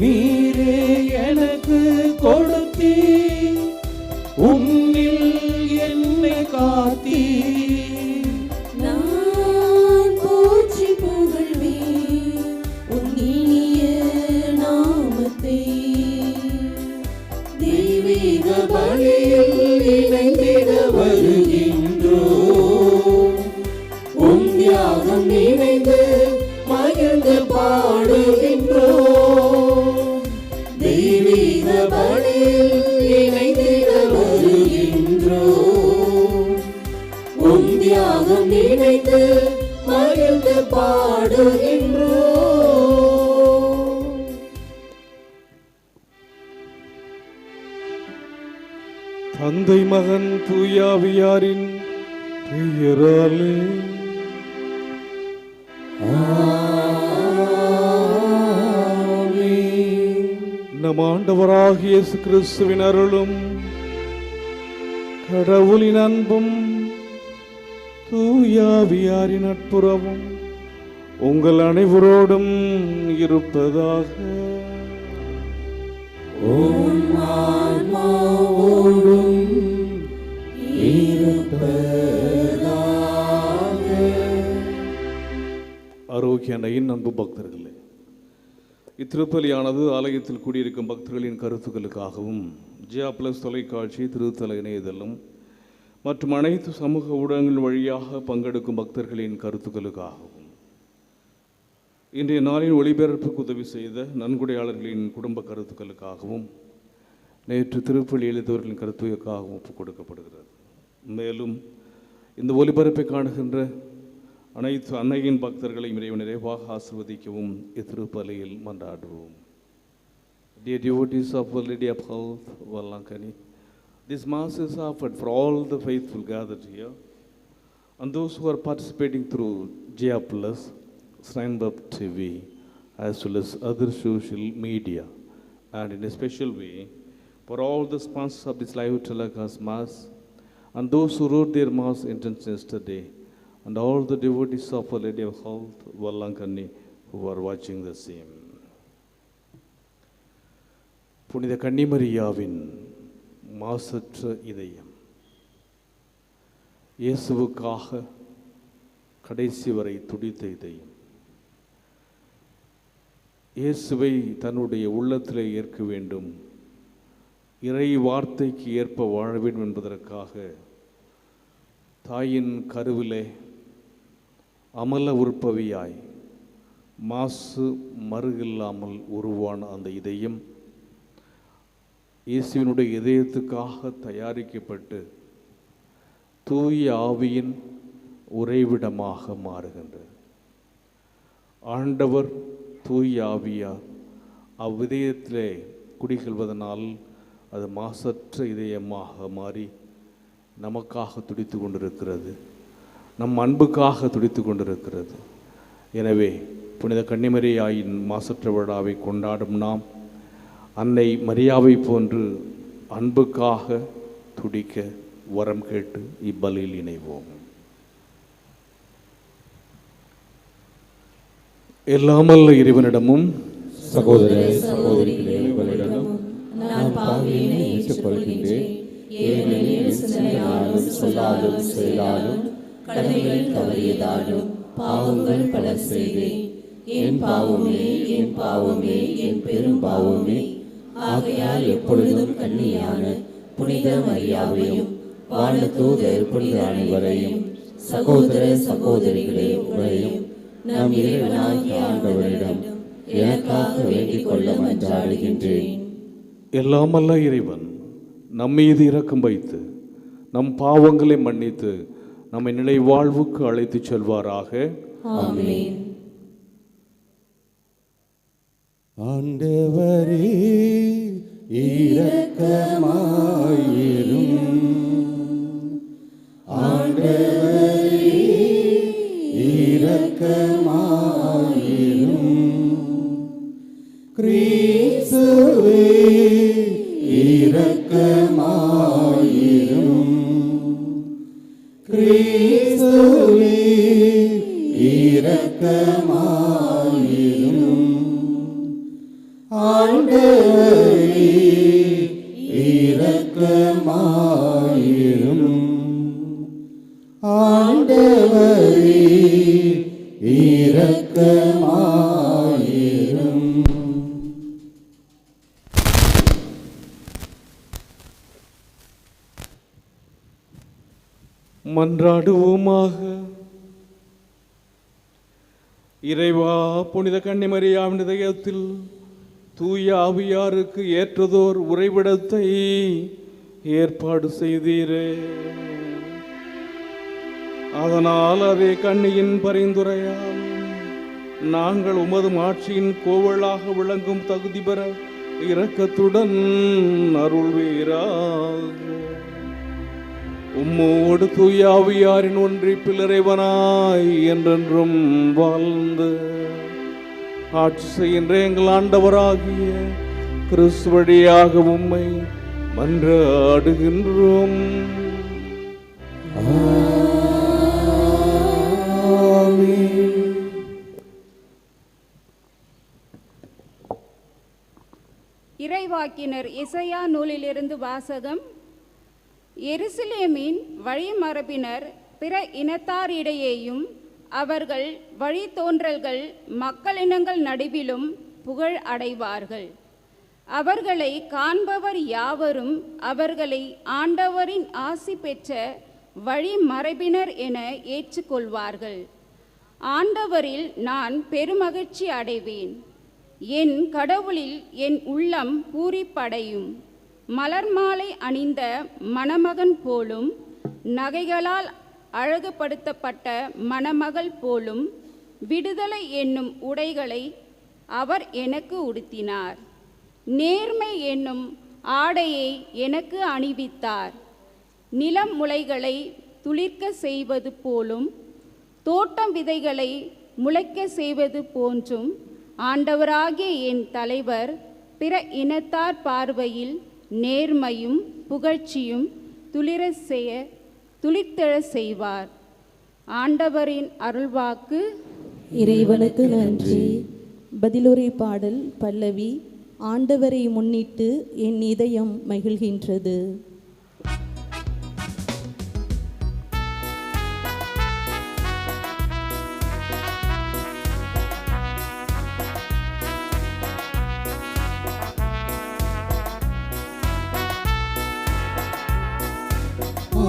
நீரே எனக்கு கொடுத்தீர், உம்மில் என்னை காத்தீர். நான் போற்றி புகழ்வேன் உம் இனிய நாமத்தை. தெய்வீக பலியில் இணைந்திட வருகின்றோம், உம் தியாகம் நினைந்து மகிழ்ந்து பாடுகின்றோம். தெய்வீக பலியில் இணைந்திட வருகின்றோம், உம் தியாகம் நினைந்து மகிழ்ந்து பாடுகின்றோம். தந்தை மகன் தூயாவியாரின் பெயராலே நம் ஆண்டவராகிய இயேசு கிறிஸ்துவின் அருளும் கடவுளின் அன்பும் தூயாவியாரின் நட்புறவும் உங்கள் அனைவரோடும் இருப்பதாக. ஆரோக்கிய அன்னையின் அன்பு பக்தர்களே, இத்திருப்பலியானது ஆலயத்தில் கூடியிருக்கும் பக்தர்களின் கருத்துக்களுக்காகவும் ஜியா பிளஸ் தொலைக்காட்சி, திருத்தல இணையதளம் மற்றும் அனைத்து சமூக ஊடகங்கள் வழியாக பங்கெடுக்கும் பக்தர்களின் கருத்துக்களுக்காகவும் இன்றைய நாளின் ஒளிபரப்புக்கு உதவி செய்த நன்கொடையாளர்களின் குடும்ப கருத்துக்களுக்காகவும் நேற்று திருப்பலி எழுதவர்களின் கருத்துக்காகவும் ஒப்புக் கொடுக்கப்படுகிறது. மேலும் இந்த ஒளிபரப்பை காணுகின்ற அனைத்து அன்னையின் பக்தர்களையும் இறைவன் நிறைவாக ஆசீர்வதிக்கவும் இத்திருப்பலியில் மன்றாடுவோம். Dear devotees of Our Lady of Health, Vallankani, this Mass is offered for all the faithful gathered here and those who are participating through Jia Plus, Steinberg TV, as well as other social media, and in a special way for all the sponsors of this live telecast Mass and those who wrote their Mass intentions yesterday, and all the devotees of Our Lady of Health, Vallankani, who are watching the same. புனித கன்னிமரியாவின் மாசற்ற இதயம், இயேசுவுக்காக கடைசி வரை துடித்த இதயம், இயேசுவை தன்னுடைய உள்ளத்திலே ஏற்க வேண்டும், இறை வார்த்தைக்கு ஏற்ப வாழ வேண்டும் என்பதற்காக தாயின் கருவிலே அமல உற்பவியாய் மாசு மறுகில்லாமல் உருவான அந்த இதயம் இயேசுவினுடைய இதயத்துக்காக தயாரிக்கப்பட்டு தூய ஆவியின் உறைவிடமாக மாறுகின்றது. ஆண்டவர் தூய ஆவியார் அவ்விதயத்திலே குடிகொள்வதனால் அது மாசற்ற இதயமாக மாறி நமக்காக துடித்து கொண்டிருக்கிறது, நம் அன்புக்காக துடித்து கொண்டிருக்கிறது. எனவே புனித கன்னிமரியாயின் மாசற்ற விழாவை கொண்டாடும் நாம் அன்னை மரியாவை போன்று அன்புக்காக துடிக்க வரம் கேட்டு இப்பலியில் இணைவோம். எல்லாமல்ல இறைவனிடமும் சகோதர சகோதரிகளே உங்களிடமும் நான் பாவியினை ஏற்றுக்கொள்கின்றேன். ஏனெனில் சிந்தனையாலும் சொல்லாலும் செயலாலும் கடமைகள் தவறியதாலும் பாவங்கள் பல செய்தேன். என் பாவமே என் பாவமே என் பெரும் பாவமே. ஆகையால் எப்பொழுதும் கன்னியான புனித மரியாவையும் வானதூதர் புனித அனைவரையும் சகோதர சகோதரிகளே உங்களையும் நம் இறைவனாகிய ஆண்டவரிடம் எனக்காக வேண்டிக் கொள்ள மன்றாடுகின்றேன். எல்லாமல்ல இறைவன் நம் மீது இரக்கம் வைத்து நம் பாவங்களை மன்னித்து நம்மை நிலை வாழ்வுக்கு அழைத்துச் செல்வாராக. ஆமென். ஆண்டவரே இரக்கமாயிரும். ஆண்டவரே இரக்கமாயிரும். கிறிஸ்துவே இரக்கமாயிரும். கிறிஸ்துவே இரக்கமாயிரும். ஆண்டவரே இரக்கமாயிரும். ஆண்டவரே இரக்கமாயிரும். மன்றாடுவோமாக. இறைவா, புனித கன்னிமரியாவின் இதயத்தில் தூய ஆவியாருக்கு ஏற்றதோர் உறைவிடத்தை ஏற்பாடு செய்தீரே. அதனால் அதே கன்னியின் பரிந்துரையால் நாங்கள் உமது ஆட்சியின் கோவலாக விளங்கும் தகுதி பெற இரக்கத்துடன் அருள்வீராக. உம்மோடு தூய ஆவியாரின் ஒன்றிப்பில் இறைவனாய் என்றென்றும் வாழ்ந்து ஆட்சி செய்கின்ற எங்கள் ஆண்டவராகிய கிறிஸ்து வழியாக உம்மை மன்றாடுகின்றோம். இறைவாக்கினர் எசையா நூலிலிருந்து வாசகம். எருசலேமின் வழிமரபினர் பிற இனத்தாரிடையேயும் அவர்கள் வழித்தோன்றல்கள் மக்களினங்கள் நடுவிலும் புகழ் அடைவார்கள். அவர்களை காண்பவர் யாவரும் அவர்களை ஆண்டவரின் ஆசி பெற்ற வழிமரபினர் என ஏற்றுக்கொள்வார்கள். ஆண்டவரில் நான் பெருமகிழ்ச்சி அடைவேன். என் கடவுளில் என் உள்ளம் பூரிப்படையும். மலர் மாலை அணிந்த மணமகன் போலும் நகைகளால் அழகுபடுத்தப்பட்ட மணமகள் போலும் விடுதலை என்னும் உடைகளை அவர் எனக்கு உடுத்தினார். நேர்மை என்னும் ஆடையை எனக்கு அணிவித்தார். நிலம் முளைகளை துளிர்க்க செய்வது போலும் தோட்டம் விதைகளை முளைக்க செய்வது போன்றும் ஆண்டவராகிய என் தலைவர் பிற இனத்தார் பார்வையில் நேர்மையும் புகழ்ச்சியும் துளிர்த்தெழ செய்வார். ஆண்டவரின் அருள்வாக்கு. இறைவனுக்கு நன்றி. பதிலுரை பாடல் பல்லவி. ஆண்டவரை முன்னிட்டு என் இதயம் மகிழ்கின்றது.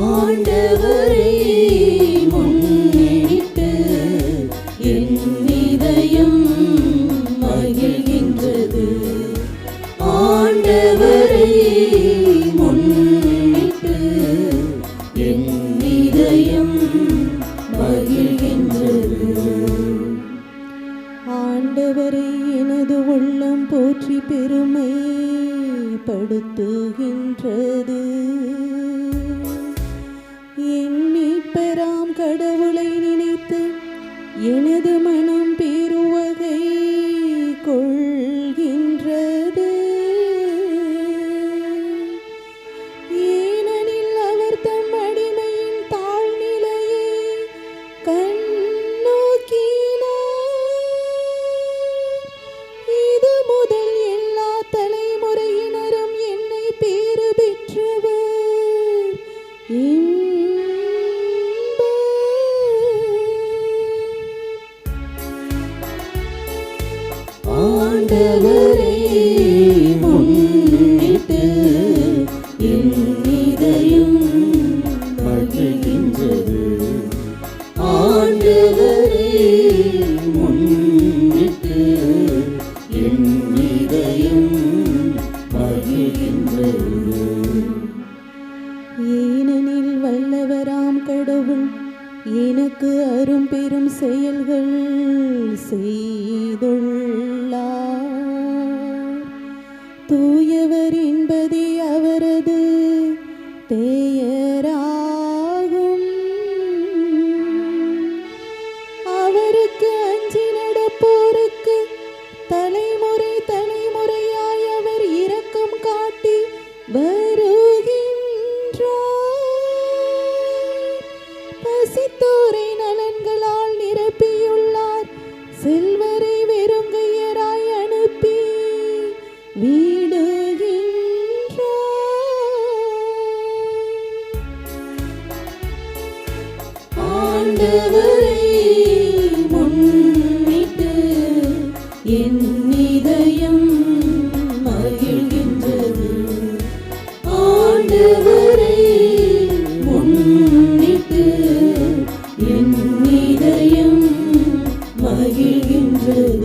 ஆண்டவரை முன்னிட்டு என் இதயம் மகிழ்கின்றது. ஆண்டவரை முன்னிட்டு என் இதயம் மகிழ்கின்றது. ஆண்டவரை எனது உள்ளம் போற்றி பெருமை படுத்துகின்றது. என் மீட்பராம் கடவுளை நினைத்து எனது மனம் பெருவகை கொள்கின்றது. ஏனெனில் அவர் தம் அடிமையின் தாழ்நிலையை கண்ணோக்கினார். இது முதல் எல்லா தலைமுறையினரும் என்னை பேறு பெற்றவர் ஆண்டவரை முன்னிட்டு என் இதயம் மகிழ்கின்றது. ஆண்டவரை முன்னிட்டு என் இதயம் மகிழ்கின்றது. ஏனெனில் வல்லவராம் கடவுள் எனக்கு அரும் பெரும் செயல்கள் செய்துள்ளார். தூயவர் என்பதே அவரது பெயராகும். அவருக்கு அஞ்சி நடப்போருக்கு தலைமுறை தலைமுறையாய் அவர் இரக்கம் காட்டி வருகின்றார். பசித்தோரை நலன்களால் நிரப்பியுள்ளார். செல்வரை வெறுங்கையராய் அனுப்பி ஆண்டவரை முன்னிட்டு என் இதயம் மகிழ்கின்றது. ஆண்டவரை முன்னிட்டு என் இதயம் மகிழ்கின்றது.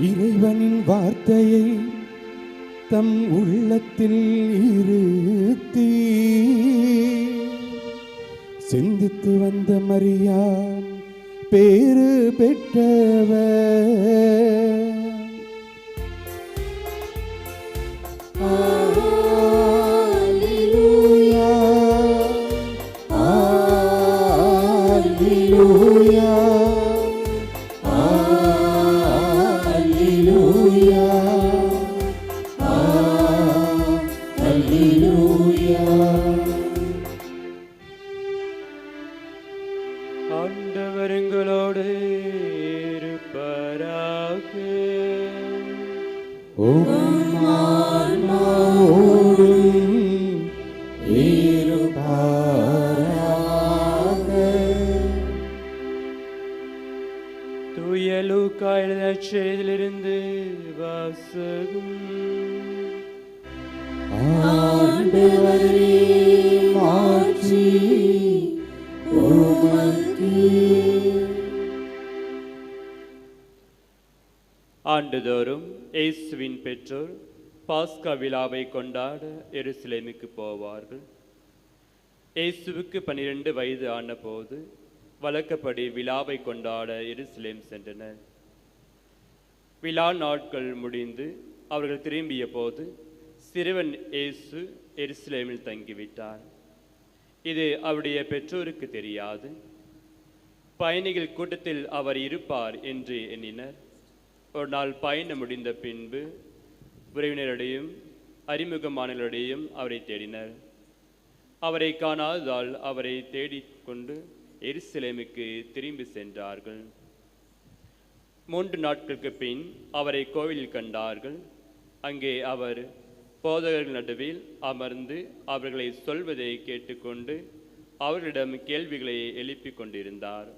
இறைவனின் வார்த்தையை தம் உள்ளத்தில் இருத்தி சிந்தித்து வந்த மரியாம் பேறு பெற்றவர். அல்லேலூயா, அல்லேலூயா, அல்லேலூயா, அல்லேலூயா. ஆண்டவர் எங்களோடு இருப்பாராக. உம் ஆன்மாவோடும் இருப்பாராக. தூய லூக்கா எழுதின செய்தியிலிருந்து வாசகம். ஆண்டவரே மாட்சி உமக்கு. ஆண்டுதோறும் இயேசுவின் பெற்றோர் பாஸ்கா விழாவை கொண்டாட எருசலேமுக்கு போவார்கள். இயேசுவுக்கு 12 வயது ஆனபோது வழக்கப்படி விழாவை கொண்டாட எருசலேம் சென்றனர். விழா நாட்கள் முடிந்து அவர்கள் திரும்பிய போது சிறுவன் இயேசு எருசலேமில் தங்கிவிட்டார். இது அவருடைய பெற்றோருக்கு தெரியாது. பயணிகள் கூட்டத்தில் அவர் இருப்பார் என்று எண்ணினர். ஒரு நாள் பயணம் முடிந்த பின்பு உறவினரிடையும் அறிமுகமானவர்களிடையும் அவரை தேடினர். அவரை காணாததால் அவரை தேடிக்கொண்டு எருசலேமுக்கு திரும்பி சென்றார்கள். 3 நாட்களுக்கு பின் அவரை கோவிலில் கண்டார்கள். அங்கே அவர் போதகர்கள் நடுவில் அமர்ந்து அவர்களை சொல்வதை கேட்டுக்கொண்டு அவர்களிடம் கேள்விகளை எழுப்பிக் கொண்டிருந்தார்.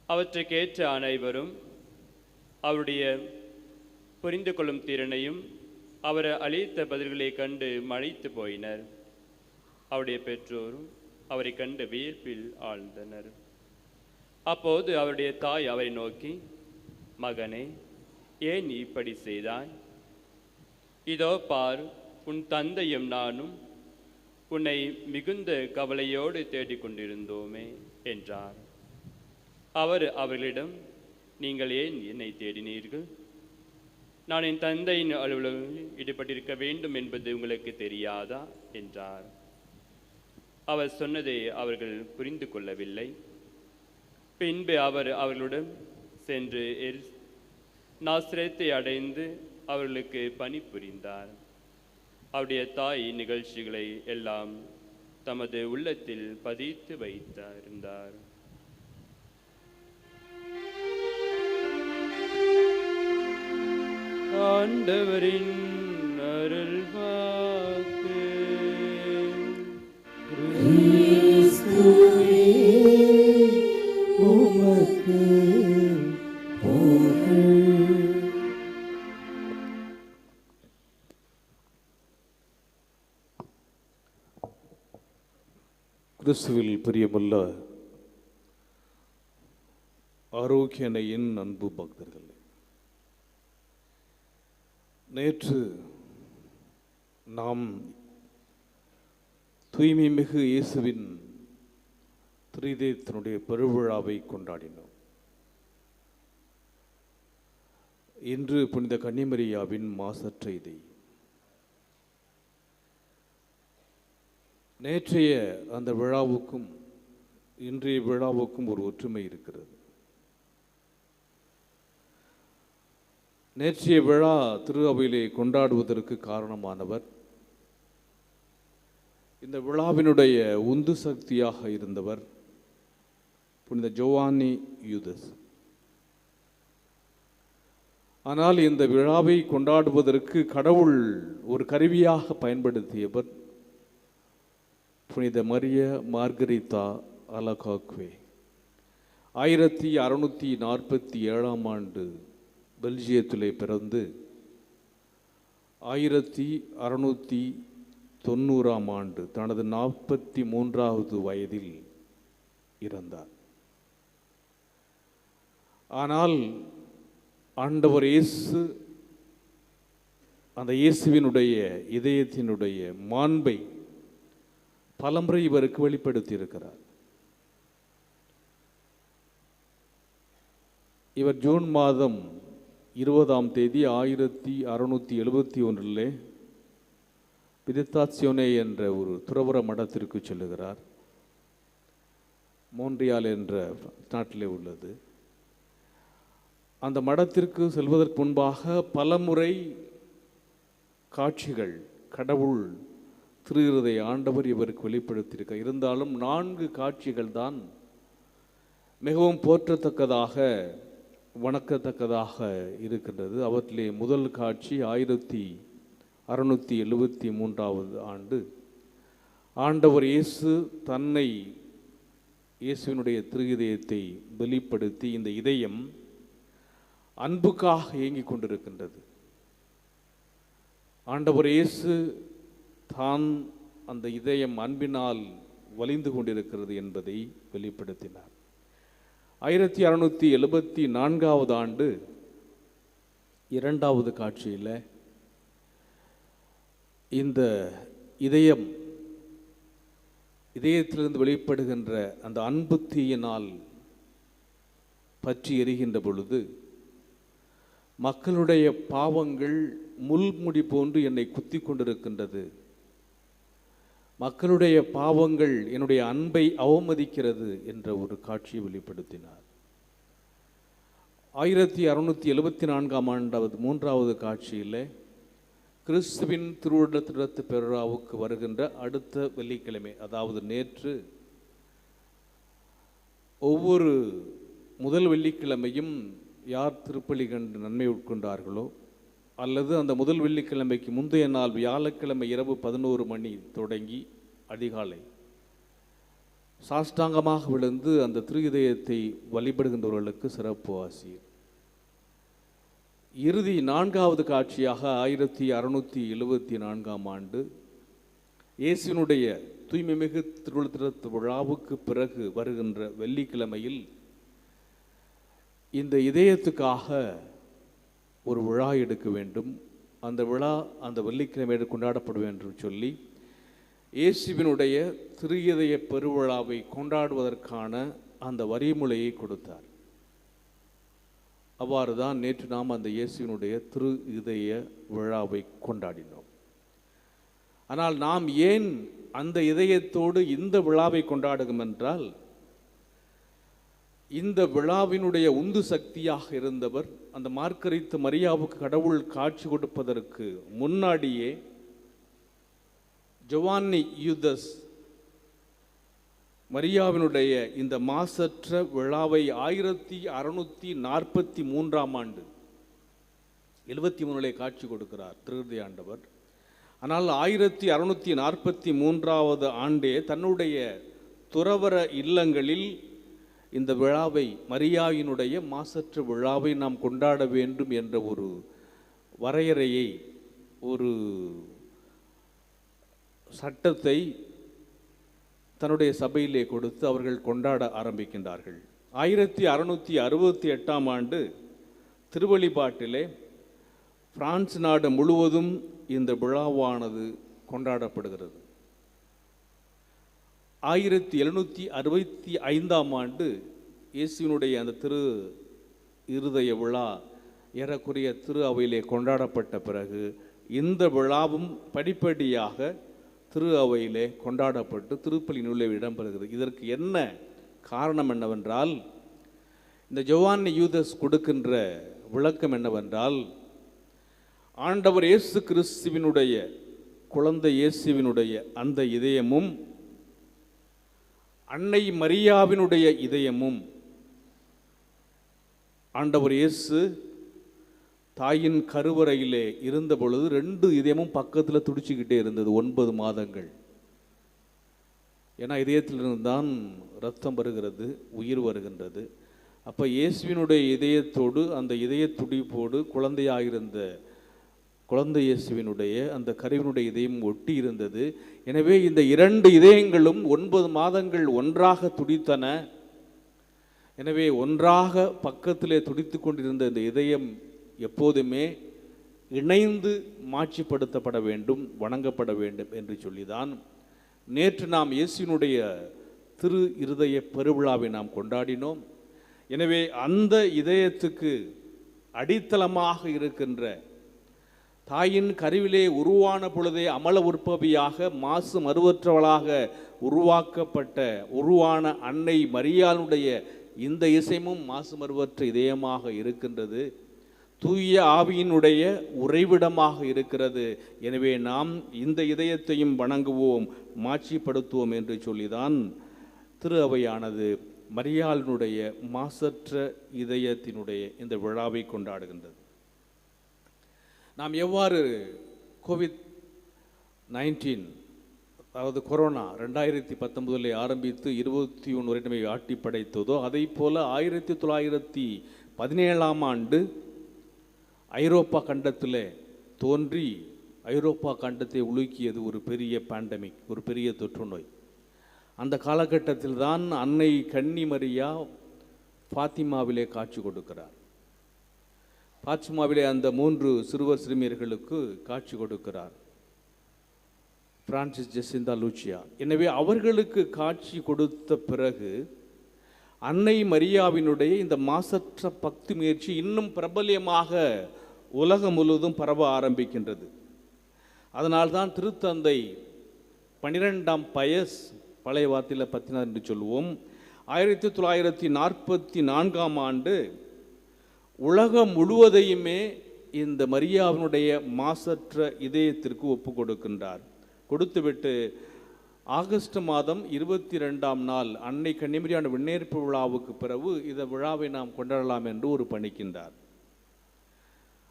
அவற்றை கேட்ட அனைவரும் அவருடைய புரிந்து கொள்ளும் திறனையும் அவர் அளித்த பதில்களை கண்டு மலைத்து போயினர். அவருடைய பெற்றோரும் அவரை கண்டு வியப்பில் ஆழ்ந்தனர். அப்போது அவருடைய தாய் அவரை நோக்கி, மகனே, ஏன் நீ இப்படி செய்தாய்? இதோ பார், உன் தந்தையும் நானும் உன்னை மிகுந்த கவலையோடு தேடிக்கொண்டிருந்தோமே என்றார். அவர் அவர்களிடம், நீங்கள் ஏன் என்னை தேடினீர்கள்? நான் என் தந்தையின் அலுவலகத்தில் ஈடுபட்டிருக்க வேண்டும் என்பது உங்களுக்கு தெரியாதா என்றார். அவர் சொன்னதை அவர்கள் புரிந்து கொள்ளவில்லை. பின்பு அவர் அவர்களுடன் சென்று நாசரேத்தை அடைந்து அவர்களுக்கு பணிபுரிந்தார். அவருடைய தாய் நிகழ்ச்சிகளை எல்லாம் தமது உள்ளத்தில் பதித்து வைத்திருந்தார். ஆண்டவரின் அருள்வாக்கு. கிறிஸ்துவே உமக்கு புகழ். கிறிஸ்துவில் பிரியமுள்ள ஆரோக்கியனையின் அன்பு பக்தர்களே, நேற்று நாம் தூய்மை மிகு இயேசுவின் திரிதேயத்தினுடைய பெருவிழாவை கொண்டாடினோம். இன்று புனித கன்னிமரியாவின் மாசற்ற இதயம். நேற்றைய அந்த விழாவுக்கும் இன்றைய விழாவுக்கும் ஒரு ஒற்றுமை இருக்கிறது. நேற்றைய விழா திரு அவையிலே கொண்டாடுவதற்கு காரணமானவர், இந்த விழாவினுடைய உந்து சக்தியாக இருந்தவர் புனித ஜோவானி யூதஸ். ஆனால் இந்த விழாவை கொண்டாடுவதற்கு கடவுள் ஒரு கருவியாக பயன்படுத்தியவர் புனித மரிய மார்கரிதா அலகாக்வே. 1647 ஆண்டு பெல்ஜியத்திலே பிறந்து 1690 ஆண்டு தனது 43வது வயதில் இறந்தார். ஆனால் ஆண்டவர் இயேசு அந்த இயேசுவினுடைய இதயத்தினுடைய மாண்பை பலமுறை இவருக்கு வெளிப்படுத்தி இருக்கிறார். இவர் ஜூன் மாதம் 20ஆம் தேதி 1671 விதித்தாசியோனே என்ற ஒரு துறவற மடத்திற்கு செல்லுகிறார். மோன்ட்ரியால் என்ற நாட்டிலே உள்ளது. அந்த மடத்திற்கு செல்வதற்கு முன்பாக பலமுறை காட்சிகள் கடவுள் திரு இருதய ஆண்டவர் இவருக்கு வெளிப்படுத்தியிருக்க. இருந்தாலும் 4 காட்சிகள் தான் மிகவும் போற்றத்தக்கதாக வணக்கத்தக்கதாக இருக்கின்றது. அவற்றிலே முதல் காட்சி 1673 ஆண்டு ஆண்டவர் இயேசு தன்னை இயேசுவினுடைய திரு இதயத்தை வெளிப்படுத்தி, இந்த இதயம் அன்புக்காக இயங்கிக் கொண்டிருக்கின்றது. ஆண்டவர் இயேசு தான் அந்த இதயம் அன்பினால் வலிந்து கொண்டிருக்கிறது என்பதை வெளிப்படுத்தினார். 1674 ஆண்டு 2வது காட்சியில் இந்த இதயத்திலிருந்து வெளிப்படுகின்ற அந்த அன்பு தீயினால் பற்றி எரிகின்ற பொழுது, மக்களுடைய பாவங்கள் முள்முடி போன்று என்னை குத்தி கொண்டிருக்கின்றது, மக்களுடைய பாவங்கள் என்னுடைய அன்பை அவமதிக்கிறது என்ற ஒரு காட்சியை வெளிப்படுத்தினார். 1674 ஆண்டாவது 3வது காட்சியில் கிறிஸ்துவின் திருவுடத்திடத்து பெருவிழாவுக்கு வருகின்ற அடுத்த வெள்ளிக்கிழமை, அதாவது நேற்று, ஒவ்வொரு முதல் வெள்ளிக்கிழமையும் யார் திருப்பலி கண்டு நன்மை உட்கொண்டார்களோ, அல்லது அந்த முதல் வெள்ளிக்கிழமைக்கு முந்தைய நாள் வியாழக்கிழமை இரவு 11 மணி தொடங்கி அதிகாலை சாஷ்டாங்கமாக விழுந்து அந்த திரு இதயத்தை வழிபடுகின்றவர்களுக்கு சிறப்பு ஆசிர். இறுதி 4வது காட்சியாக 1674 ஆண்டு இயேசுவினுடைய தூய்மை மிகு திருவுளத்திடத்து விழாவுக்கு பிறகு வருகின்ற வெள்ளிக்கிழமையில் இந்த இதயத்துக்காக ஒரு விழா எடுக்க வேண்டும், அந்த விழா அந்த வெள்ளிக்கிழமை கொண்டாடப்பட வேண்டும் என்று சொல்லி இயேசுவினுடைய திரு இதய பெருவிழாவை கொண்டாடுவதற்கான அந்த வரிமுறையை கொடுத்தார். அவ்வாறு தான் நேற்று நாம் அந்த இயேசுவினுடைய திரு இதய விழாவை கொண்டாடினோம். ஆனால் நாம் ஏன் அந்த இதயத்தோடு இந்த விழாவை கொண்டாடுகிறோம் என்றால், இந்த விழாவினுடைய உந்து சக்தியாக இருந்தவர் அந்த மார்கரித்து மரியாவுக்கு கடவுள் காட்சி கொடுப்பதற்கு முன்னாடியே ஜோவானி யூதஸ் மரியாவினுடைய இந்த மாசற்ற விழாவை 1643 ஆண்டு 73 காட்சி கொடுக்கிறார் திருதி ஆண்டவர். ஆனால் 1643 ஆண்டே தன்னுடைய துறவற இல்லங்களில் இந்த விழாவை, மரியாவினுடைய மாசற்ற விழாவை நாம் கொண்டாட வேண்டும் என்ற ஒரு வரையறையை, ஒரு சட்டத்தை தன்னுடைய சபையிலே கொடுத்து அவர்கள் கொண்டாட ஆரம்பிக்கின்றார்கள். 1668 ஆண்டு திருவழிபாட்டிலே பிரான்ஸ் நாடு முழுவதும் இந்த விழாவானது கொண்டாடப்படுகிறது. 1765 ஆண்டு இயேசுவினுடைய அந்த திரு இருதய விழா ஏறக்குறைய திரு அவையிலே கொண்டாடப்பட்ட பிறகு இந்த விழாவும் படிப்படியாக திரு அவையிலே கொண்டாடப்பட்டு திருப்பலி நூலில் இடம்பெறுகிறது. இதற்கு என்ன காரணம் என்னவென்றால், இந்த ஜோவான் யூதஸ் கொடுக்கின்ற விளக்கம் என்னவென்றால், ஆண்டவர் இயேசு கிறிஸ்துவினுடைய குழந்தை இயேசுவினுடைய அந்த இதயமும் அன்னை மரியாவினுடைய இதயமும், ஆண்டவர் இயேசு தாயின் கருவறையிலே இருந்த பொழுது 2 இதயமும் பக்கத்தில் துடிச்சுக்கிட்டே இருந்தது 9 மாதங்கள். ஏன்னா இதயத்திலிருந்து தான் ரத்தம் வருகிறது, உயிர் வருகின்றது. அப்போ இயேசுவினுடைய இதயத்தோடு அந்த இதய துடிப்போடு குழந்தையாயிருந்த குழந்தை இயேசுவினுடைய அந்த கருவினுடைய இதயம் ஒட்டி இருந்தது. எனவே இந்த 2 இதயங்களும் 9 மாதங்கள் ஒன்றாக துடித்தன. எனவே ஒன்றாக பக்கத்திலே துடித்து கொண்டிருந்த இந்த இதயம் எப்போதுமே இணைந்து மாட்சிப்படுத்தப்பட வேண்டும், வணங்கப்பட வேண்டும் என்று சொல்லிதான் நேற்று நாம் இயேசுவினுடைய திரு இருதய பெருவிழாவை நாம் கொண்டாடினோம். எனவே அந்த இதயத்துக்கு அடித்தளமாக இருக்கின்ற தாயின் கருவிலே உருவான பொழுதே அமல உற்பவியாக மாசு மறுவற்றவளாக உருவான அன்னை மரியாளுடைய இந்த இசையும் மாசு மறுவற்ற இதயமாக இருக்கின்றது. தூய ஆவியினுடைய உறைவிடமாக இருக்கிறது. எனவே நாம் இந்த இதயத்தையும் வணங்குவோம், மாட்சிப்படுத்துவோம் என்று சொல்லிதான் திரு அவையானது மரியாளினுடைய மாசற்ற இதயத்தினுடைய இந்த விழாவை கொண்டாடுகின்றது. நாம் எவ்வாறு COVID-19 அதாவது கொரோனா 2019 ஆரம்பித்து 21 வரை ஆட்டி படைத்ததோ அதை போல 1917 ஆண்டு ஐரோப்பா கண்டத்தில் தோன்றி ஐரோப்பா கண்டத்தை உலுக்கியது ஒரு பெரிய பேண்டமிக், ஒரு பெரிய தொற்று நோய். அந்த காலகட்டத்தில் தான் அன்னை கன்னி மரியா ஃபாத்திமாவிலே காட்சி கொடுக்கிறார். ஃபாத்திமாவிலே அந்த 3 சிறுவர் சிறுமியர்களுக்கு காட்சி கொடுக்கிறார், பிரான்சிஸ், ஜெசிந்தா, லூச்சியா. எனவே அவர்களுக்கு காட்சி கொடுத்த பிறகு அன்னை மரியாவினுடைய இந்த மாசற்ற பக்தி முயற்சி இன்னும் பிரபல்யமாக உலகம் முழுவதும் பரவ ஆரம்பிக்கின்றது. அதனால்தான் திருத்தந்தை 12ஆம் பயஸ், பழைய வார்த்தையில் 14 என்று சொல்லுவோம், 1944 ஆண்டு உலகம் முழுவதையுமே இந்த மரியாவினுடைய மாசற்ற இதயத்திற்கு ஒப்பு கொடுக்கின்றார். கொடுத்துவிட்டு ஆகஸ்ட் மாதம் 22ஆம் நாள் அன்னை கன்னிமரியான விண்ணேற்பு விழாவுக்கு பிறகு இந்த விழாவை நாம் கொண்டாடலாம் என்று ஒரு பணிக்கின்றார்.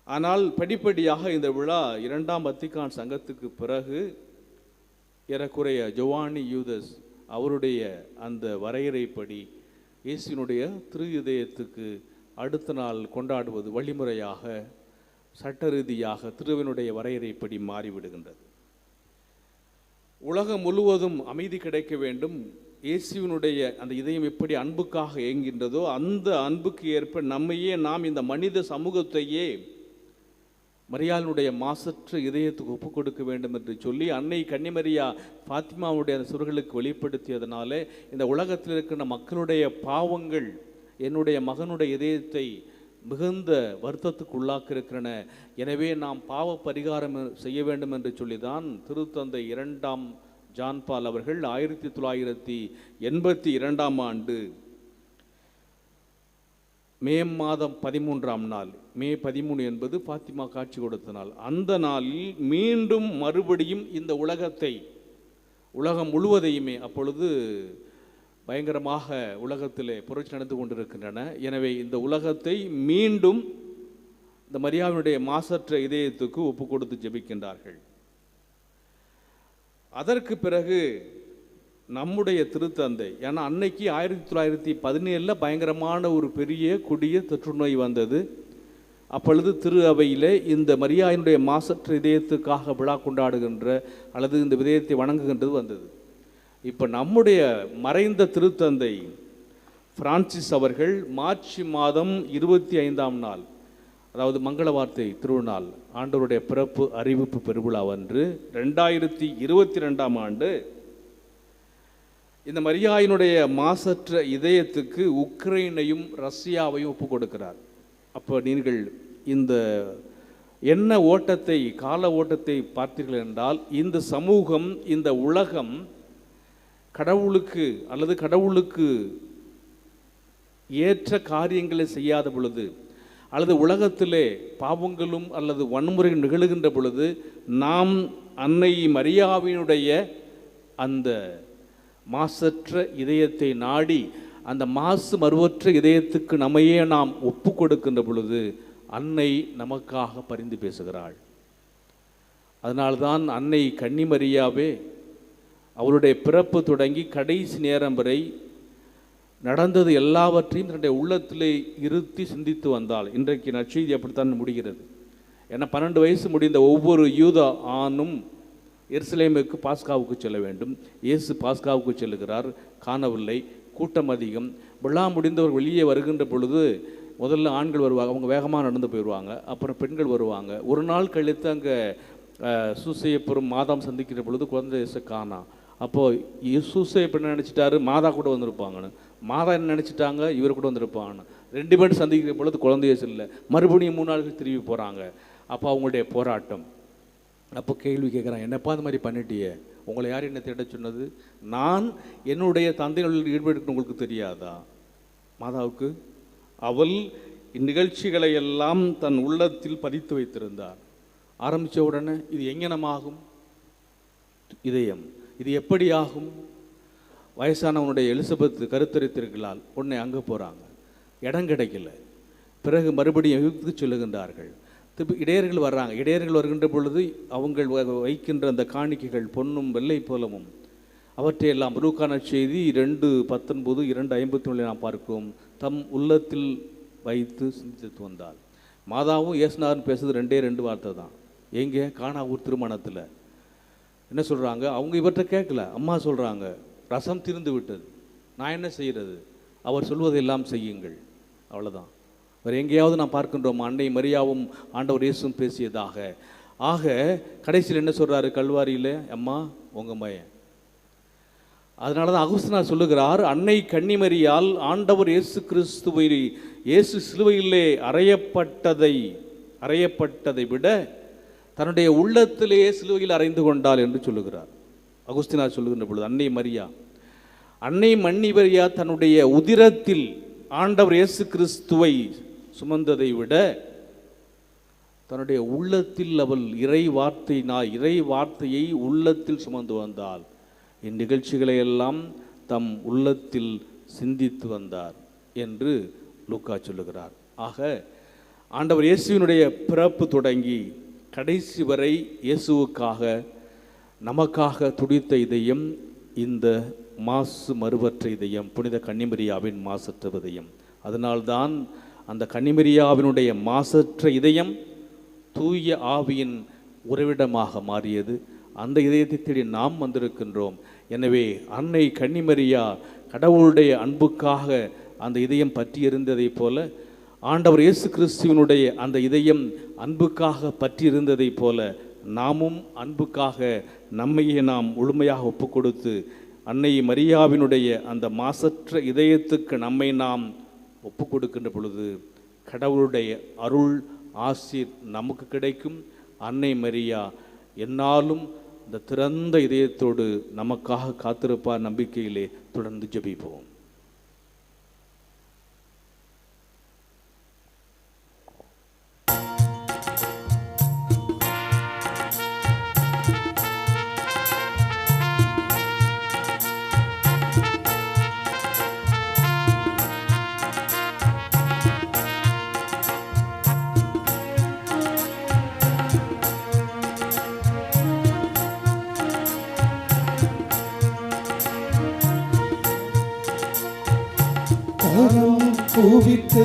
ஆனால் படிப்படியாக இந்த விழா 2ஆம் வத்திக்கான் சங்கத்துக்கு பிறகு ஏறக்குறைய ஜோவான் யூதஸ் அவருடைய அந்த வரையறைப்படி இயேசுவினுடைய திரு இதயத்துக்கு அடுத்த நாள் கொண்டாடுவது வழிமுறையாக சட்ட ரீதியாக திருவினுடைய வரையறைப்படி மாறிவிடுகின்றது. உலகம் முழுவதும் அமைதி கிடைக்க வேண்டும், இயேசுவினுடைய அந்த இதயம் எப்படி அன்புக்காக இயங்குகின்றதோ அந்த அன்புக்கு ஏற்ப நம்மையே நாம் இந்த மனித சமூகத்தையே மரியாளுடைய மாசற்ற இதயத்துக்கு ஒப்புக் கொடுக்க வேண்டும் என்று சொல்லி அன்னை கன்னிமரியா ஃபாத்திமாவுடைய அந்த சுவர்களுக்கு வெளிப்படுத்தியதனாலே இந்த உலகத்தில் இருக்கின்ற மக்களுடைய பாவங்கள் என்னுடைய மகனுடைய இதயத்தை மிகுந்த வருத்தத்துக்கு உள்ளாக்கியிருக்கின்றன. எனவே நாம் பாவ பரிகாரம் செய்ய வேண்டும் என்று சொல்லிதான் திருத்தந்தை 2ஆம் ஜான் பால் அவர்கள் 1982ஆம் ஆண்டு மே மாதம் 13ஆம் நாள், மே 13 என்பது ஃபாத்திமா காட்சி கொடுத்த நாள். அந்த நாளில் மீண்டும் மறுபடியும் இந்த உலகம் முழுவதையுமே, அப்பொழுது பயங்கரமாக உலகத்திலே புரட்சி நடந்து கொண்டிருக்கின்றன. எனவே இந்த உலகத்தை மீண்டும் இந்த மரியாவினுடைய மாசற்ற இதயத்துக்கு ஒப்பு கொடுத்து ஜெபிக்கின்றார்கள். அதற்கு பிறகு நம்முடைய திருத்தந்தை, ஏன்னா அன்னைக்கு 1917 பயங்கரமான ஒரு பெரிய கொடிய தொற்றுநோய் வந்தது. அப்பொழுது திரு அவையிலே இந்த மரியாவினுடைய மாசற்ற இதயத்துக்காக விழா கொண்டாடுகின்ற அல்லது இந்த இதயத்தை வணங்குகின்றது வந்தது. இப்போ நம்முடைய மறைந்த திருத்தந்தை பிரான்சிஸ் அவர்கள் மார்ச் மாதம் 25ஆம் நாள், அதாவது மங்கள வார்த்தை திருநாள், ஆண்டவருடைய பிறப்பு அறிவிப்பு பெருவிழாவன்று 2022ஆம் ஆண்டு இந்த மரியாயினுடைய மாசற்ற இதயத்துக்கு உக்ரைனையும் ரஷ்யாவையும் ஒப்பு கொடுக்கிறார். அப்போ நீங்கள் இந்த என்ன ஓட்டத்தை, கால ஓட்டத்தை பார்த்தீர்கள் என்றால், இந்த சமூகம், இந்த உலகம் கடவுளுக்கு அல்லது கடவுளுக்கு ஏற்ற காரியங்களை செய்யாத பொழுது, அல்லது உலகத்திலே பாவங்களும் அல்லது வன்முறைகள் நிகழுகின்ற பொழுது, நாம் அன்னை மரியாவினுடைய அந்த மாசற்ற இதயத்தை நாடி அந்த மாசு மறுவற்ற இதயத்துக்கு நம்மையே நாம் ஒப்பு கொடுக்கின்ற பொழுது அன்னை நமக்காக பரிந்து பேசுகிறாள். அதனால்தான் அன்னை கன்னிமரியாவே அவளுடைய பிறப்பு தொடங்கி கடைசி நேரம் வரை நடந்தது எல்லாவற்றையும் தன்னுடைய உள்ளத்திலே இருத்தி சிந்தித்து வந்தாள். இன்றைக்கு நற்செய்தி அப்படித்தான் முடிகிறது. ஏன்னா 12 வயசு முடிந்த ஒவ்வொரு யூத ஆணும் எருசலேமுக்கு பாஸ்காவுக்கு செல்ல வேண்டும். இயேசு பாஸ்காவுக்கு செல்லுகிறார், காணவில்லை, கூட்டம் அதிகம். விழா முடிந்தவர் வெளியே வருகின்ற பொழுது முதல்ல ஆண்கள் வருவாங்க, அவங்க வேகமாக நடந்து போயிடுவாங்க. அப்புறம் பெண்கள் வருவாங்க. ஒரு நாள் கழித்து அங்கே சூசையப்புறம் மாதாம் சந்திக்கிற பொழுது குழந்தை இயேசு காணா. அப்போது சூசையப்பு என்ன நினச்சிட்டாரு, மாதா கூட வந்திருப்பாங்கன்னு. மாதா என்ன நினச்சிட்டாங்க, இவர் கூட வந்திருப்பாங்கன்னு. 2 பேரும் சந்திக்கிற பொழுது குழந்தை இயேசு இல்லை. மறுபடியும் 3 நாளுக்கு திரும்பி போகிறாங்க. அப்போ அவங்களுடைய போராட்டம். அப்போ கேள்வி கேட்குறான், என்னப்பா அந்த மாதிரி பண்ணிட்டியே, உங்களை யார் என்ன தேட சொன்னது? நான் என்னுடைய தந்தைகளில் ஈடுபட்டு உங்களுக்கு தெரியாதா? மாதாவுக்கு அவள் இந்நிகழ்ச்சிகளை எல்லாம் தன் உள்ளத்தில் பதித்து வைத்திருந்தார். ஆரம்பித்த உடனே இது எங்கனமாகும் இதயம், இது எப்படி ஆகும்? வயசானவனுடைய எலிசபெத் கருத்தரித்திருக்கலால் உடனே அங்கே போகிறாங்க, இடம் கிடைக்கல. பிறகு மறுபடியும் எகிப்துக்கு சொல்லுகின்றார்கள். இடையர்கள் வர்றாங்க. இடையர்கள் வருகின்ற பொழுது அவங்கள் வைக்கின்ற அந்த காணிக்கைகள் பொன்னும் வெள்ளை போலவும் அவற்றையெல்லாம் லூக்கா நற்செய்தி 2:19, 2:51 நாம் பார்க்கிறோம். தம் உள்ளத்தில் வைத்து சிந்தித்து வந்தாள். மாதாவும் இயேசுநாதன் பேசுறது 2 வார்த்தை தான். எங்கே? கானா ஊர் திருமணத்தில் என்ன சொல்கிறாங்க? அவங்க இவற்றை கேட்கல. அம்மா சொல்கிறாங்க, ரசம் தீர்ந்து விட்டது, நான் என்ன செய்கிறது? அவர் சொல்வதெல்லாம் செய்யுங்கள். அவ்வளோதான். வேறு எங்கேயாவது நான் பார்க்கின்றோம் அன்னை மரியாவும் ஆண்டவர் இயேசுவும் பேசியதாக? ஆக கடைசியில் என்ன சொல்கிறாரு கல்வாரியில்? அம்மா உங்கள் மயன். அதனால தான் அகுஸ்தினார் சொல்லுகிறார், அன்னை கன்னிமரியால் ஆண்டவர் இயேசு கிறிஸ்துவை, இயேசு சிலுவையிலே அறையப்பட்டதை விட தன்னுடைய உள்ளத்திலேயே சிலுவையில் அறைந்து கொண்டாள் என்று சொல்லுகிறார். அகுஸ்தினார் சொல்லுகின்ற பொழுது அன்னை மரியா தன்னுடைய உதிரத்தில் ஆண்டவர் இயேசு கிறிஸ்துவை சுமந்ததை விட தன்னுடைய உள்ளத்தில் அவள் இறை வார்த்தையை உள்ளத்தில் சுமந்து வந்தாள். இந்நிகழ்ச்சிகளை எல்லாம் தம் உள்ளத்தில் சிந்தித்து வந்தார் என்று லூக்கா சொல்லுகிறார். ஆக ஆண்டவர் இயேசுவினுடைய பிறப்பு தொடங்கி கடைசி வரை இயேசுவுக்காக நமக்காக துடித்த இதயம் இந்த மாசு மறுவற்ற இதயம், புனித கன்னிமரியாவின் மாசற்ற இதயம். அதனால்தான் அந்த கன்னிமரியாவினுடைய மாசற்ற இதயம் தூய ஆவியின் உறைவிடமாக மாறியது. அந்த இதயத்தை தேடி நாம் வந்திருக்கின்றோம். எனவே அன்னை கன்னிமரியா கடவுளுடைய அன்புக்காக அந்த இதயம் பற்றியிருந்ததைப் போல, ஆண்டவர் இயேசு கிறிஸ்துவினுடைய அந்த இதயம் அன்புக்காக பற்றியிருந்ததைப் போல, நாமும் அன்புக்காக நம்மையே நாம் முழுமையாக ஒப்பு கொடுத்து அன்னை மரியாவினுடைய அந்த மாசற்ற இதயத்துக்கு நம்மை நாம் ஒப்பு கொடுக்கின்ற பொழுது கடவுளுடைய அருள் ஆசீர் நமக்கு கிடைக்கும். அன்னை மரியா என்னாலும் இந்த திறந்த இதயத்தோடு நமக்காக காத்திருப்பார் நம்பிக்கையிலே தொடர்ந்து ஜெபிப்போம். பூவித்து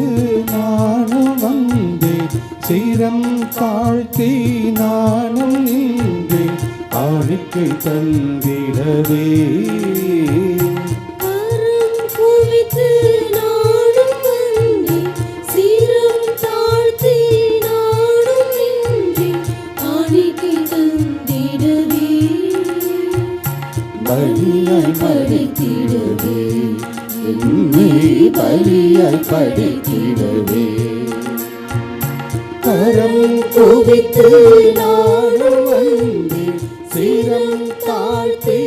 நானும் வந்தேன், சீரம் தாழ்த்தி நானும் நின்றேன், ஆணிக்கு தந்திடவே. குவித்து பலியாய் படைத்திடவே கரம் குவித்து நானும் வந்தேன் சிரம் தாழ்த்தி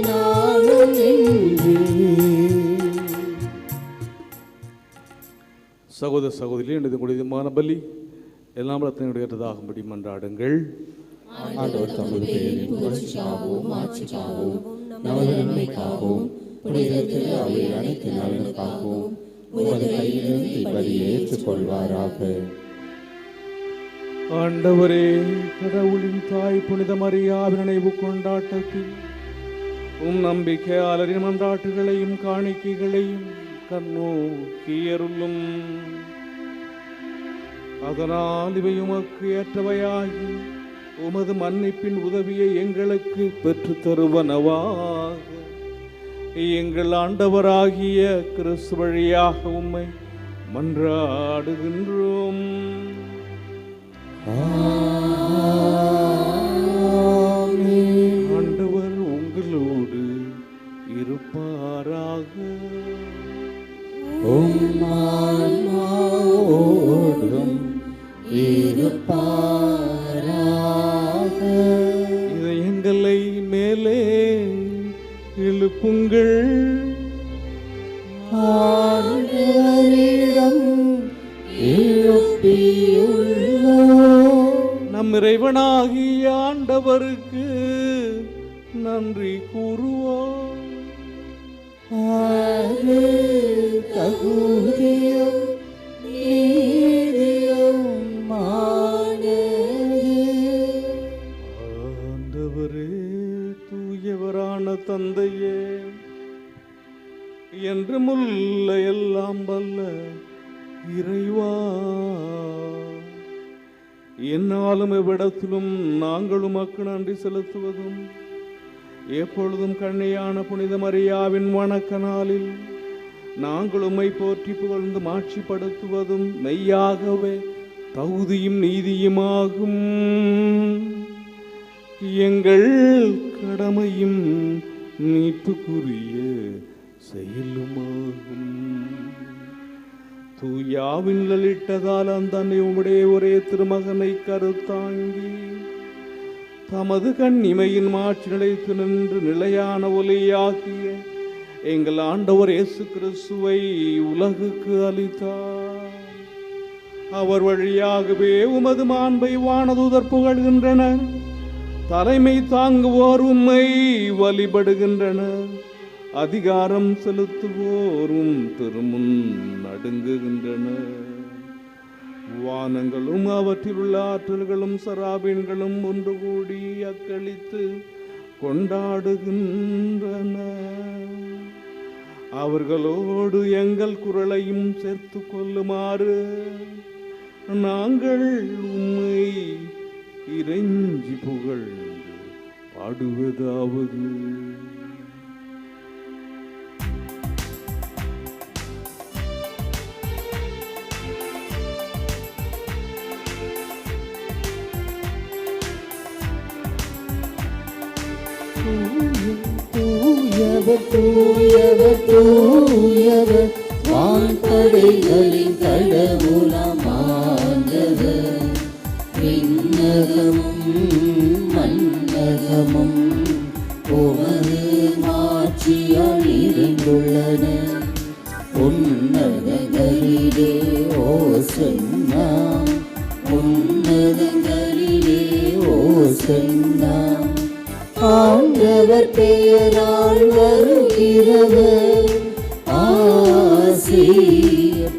நானும் நின்றேன். சகோதர சகோதரி எனது முடிதமான பலி எல்லாம் ரத்தனுடையதாகும்படி மன்றாடுங்கள். ஆண்டவர் தமது பெயரின் புகழ்ச்சிக்காகவும் ஆட்சிக்காகவும் நமது நன்மைக்காகவும் புனிதத்திற்கு அவை அனைத்து நலனுக்காகவும் உமது கையிலிருந்து இப்படியை ஏற்றுக்கொள்வாராக. ஆண்டவரே, கடவுளின் தாய் புனித மரியாவின் நினைவு கொண்டாட்டத்தில் நம்பிக்கையாளரின் மன்றாட்டுகளையும் காணிக்கைகளையும் கண்ணோக்கியருளும். அதனால் இவை உமக்கு ஏற்றவையாகி உமது மன்னிப்பின் உதவியை எங்களுக்கு பெற்று தருவனவாக எங்கள் ஆண்டவராகிய கிறிஸ்து வழியாக உம்மை மன்றாடுகின்றோம். ஆண்டவர் உங்களோடு இருப்பாராக. இதயங்களை மேலே எழுப்புங்கள். நம் இறைவனாகிய ஆண்டவருக்கு நன்றி கூறுவோம். ஆண்டவரே, தூயவரான தந்தையே, என்றுமுள்ள எல்லாம் வல்ல இறைவா, என்னாலும் எவ்விடத்திலும் நாங்கள் உமக்கு நன்றி செலுத்துவதும் எப்பொழுதும் கண்ணியான புனித மரியாவின் வணக்க நாளில் நாங்கள் உம்மை போற்றி புகழ்ந்து மாட்சிப்படுத்துவதும் மெய்யாகவே தகுதியும் நீதியுமாகும். எங்கள் கடமையும் மீட்புக்குரிய செயலுமாகும். தூயாவின் லலிட்டதால் அந்த உம்முடைய ஒரே திருமகனை கருத்தாங்கி தமது கண்ணிமையின் மாற்றி நிலைத்து நின்று நிலையான ஒலியாகிய எங்கள் ஆண்டவர் இயேசு கிறிஸ்துவை உலகுக்கு அளித்தார். அவர் வழியாகவே உமது மாண்பை வானதூதர் புகழ்கின்றனர். தலைமை தாங்குவோர் உம்மை வழிபடுகின்றனர். அதிகாரம் செலுத்துவோரும் திருமுன் நடுங்குகின்றனர். வானங்களும் அவற்றில் உள்ள ஆற்றல்களும் சராபீன்களும் ஒன்று கூடி அக்களித்து கொண்டாடுகின்றன. அவர்களோடு எங்கள் குரலையும் சேர்த்து கொள்ளுமாறு நாங்கள் உம்மை இறைஞ்சி புகழ்ந்து பாடுவதாவது: தூயவர் தூயவர் தூயவர் வான்படைகளின் கடவுளாம் ஆண்டவர். விண்ணகமும் மண்ணகமும் உமது மாட்சியால் நிறைந்துள்ளன. உன்னதங்களிலே ஓசன்னா, உன்னதங்களிலே ஓசன்னா. ஆண்டவர் பெயரால் வருகிறவர் ஆசி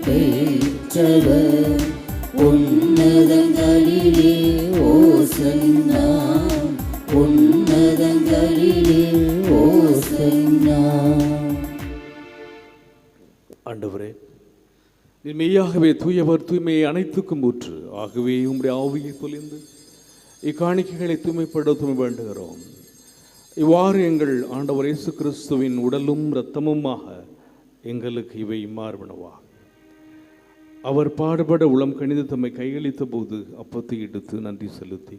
பெற்றவர். உன்னதங்களிலே ஓசன்னா, உன்னதங்களிலே ஓசன்னா. ஆண்டவரே, நீ மெய்யாகவே தூயவர், தூய்மையை அனைத்துக்கும் ஊற்று. ஆகவே உம்முடைய ஆவியை பொழிந்து இக்காணிக்கைகளை தூய்மைப்படுத்த வேண்டுகிறோம். இவ்வாறு எங்கள் ஆண்டவர் இயேசு கிறிஸ்துவின் உடலும் இரத்தமுமாக எங்களுக்கு இவை மாறுபனவா. அவர் பாடுபட உளம் கணிந்து தம்மை கையளித்த போது அப்பத்தை எடுத்து நன்றி செலுத்தி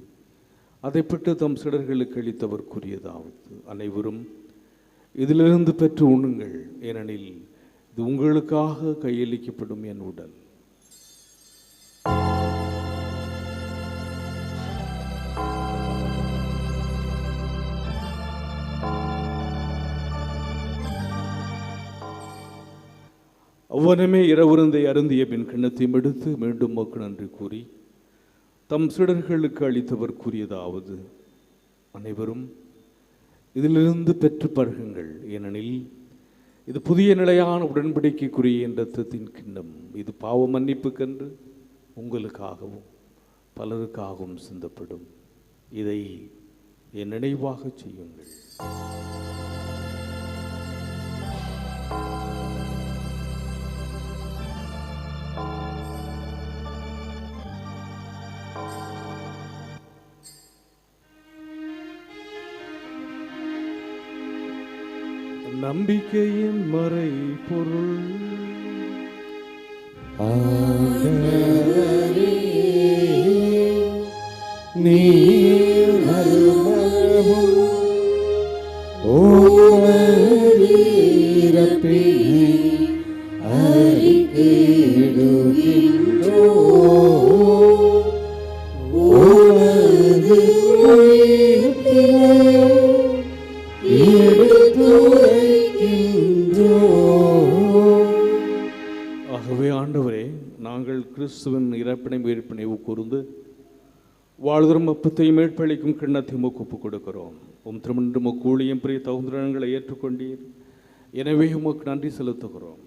அதை பெற்று தம் சிடர்களுக்கு அளித்தவர் கூறியதாவது: அனைவரும் இதிலிருந்து பெற்று உண்ணுங்கள், ஏனெனில் இது உங்களுக்காக கையளிக்கப்படும் என் உடல். அவ்வனமே இரவுருந்தை அருந்திய பின் கிண்ணத்தையும் எடுத்து மீண்டும் மோக்கு நன்றி கூறி தம் சீடர்களுக்கு அளித்தவர் கூறியதாவது, அனைவரும் இதிலிருந்து பெற்று பருகுங்கள், ஏனெனில் இது புதிய நிலையான உடன்படிக்கைக்குரிய என் இரத்தத்தின் கிண்ணம். இது பாவ மன்னிப்புக்கென்று உங்களுக்காகவும் பலருக்காகவும் சிந்தப்படும். இதை என் நினைவாக செய்யுங்கள். நம்பிக்கையின் மறை பொருள். நீர் மறுமரபும் ஓமரீரப்பே அறிக்கையிடுகின்றோ ஓமது ஆகவே ஆண்டவரே, நாங்கள் கிறிஸ்துவின் இறப்பினை உயிர்ப்பினை கூர்ந்து வாழ்தரும் அப்பத்தையும் மேற்பளிக்கும் கிண்ணத்தையும் ஒப்புக் கொடுக்கிறோம். திருமணம் கூலியும் பிரிய தகுந்தரங்களை ஏற்றுக்கொண்டீர். எனவே உமக்கு நன்றி செலுத்துகிறோம்.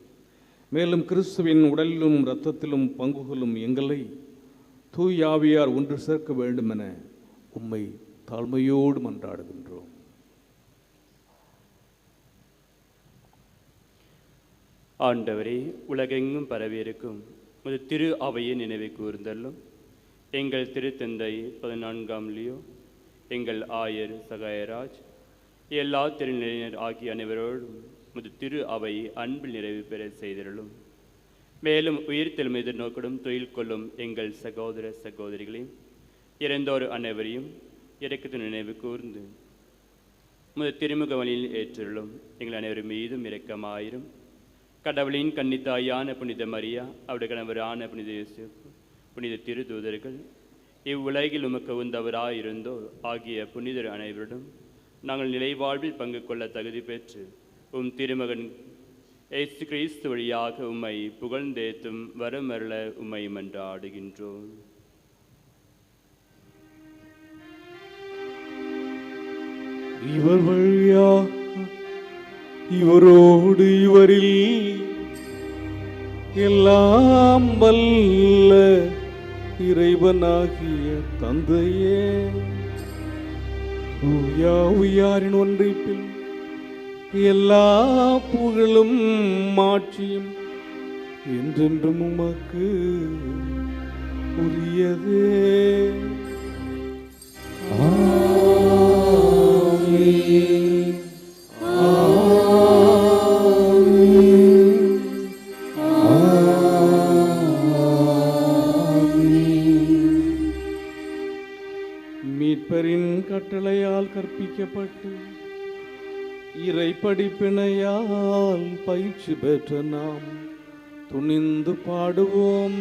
மேலும் கிறிஸ்துவின் உடலிலும் இரத்தத்திலும் பங்குகளும் எங்களை தூய் ஆவியார் ஒன்று சேர்க்க வேண்டும் என உம்மை தாழ்மையோடு மன்றாடுகின்றோம். ஆண்டவரே, உலகெங்கும் பரவியிருக்கும் ஒரு திரு அவையை நினைவு கூர்ந்தல்லும். எங்கள் திருத்தந்தை 14ஆம் லியோ, எங்கள் ஆயர் சகாயராஜ், எல்லா திருநிலையினர் ஆகிய அனைவரோடும் முது திரு அவை அன்பில் நிறைவு பெற செய்திருளும். மேலும் உயிர்த்தெழும் எதிர்நோக்கிடும் தொழில் கொள்ளும் எங்கள் சகோதர சகோதரிகளையும் இறந்தோர் அனைவரையும் இறக்கத்து நினைவு கூர்ந்து முது திருமுக வழியில் ஏற்றிருளும். எங்கள் அனைவரும் மீதும் இரக்கமாயிரும். கடவுளின் கன்னித்தாயான புனித மரியா, அவருடைய கணவரான புனித யோசேப்பு, புனித திருதூதர்கள், இவ்வுலகில் உமக்கு உந்தவராயிருந்தோர் ஆகிய புனிதர் அனைவரிடம் நாங்கள் நிலைவாழ்வில் பங்கு கொள்ள தகுதி பெற்று திருமகன் இயேசு கிறிஸ்து வழியாக உம்மை புகழ்ந்தேத்தும் வரமருள உம்மை மன்றாடுகின்றோம். இவர் வழியா இவரோடு இவரில் எல்லாம் வல்ல இறைவனாகிய தந்தையே, உயாரின் ஒன்றிப்பில் எல்லா புகழும் மாட்சியும் என்றென்றும் உமக்கு உரியதே. மீட்பரின் கட்டளையால் கற்பிக்கப்பட்டு இறை படிப்பினையால் பயிற்சி பெற்ற நாம் துணிந்து பாடுவோம்.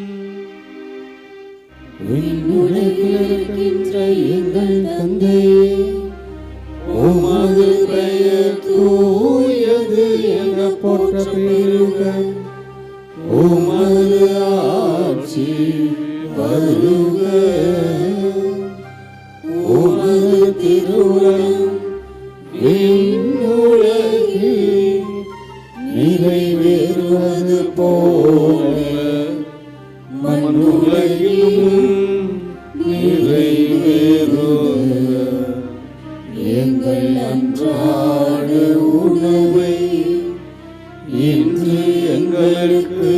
எங்கள் தந்தையே, உமது பெயர் தூயது என போற்ற பெருக, உமது ஆட்சி வருக, உமது திருவுளம் விண்ணுலகில் நிறைவேறுவது போல மண்ணுலகிலும் நிறைவேறுக. எங்கள் அன்றாட உணவை இன்று எங்களுக்கு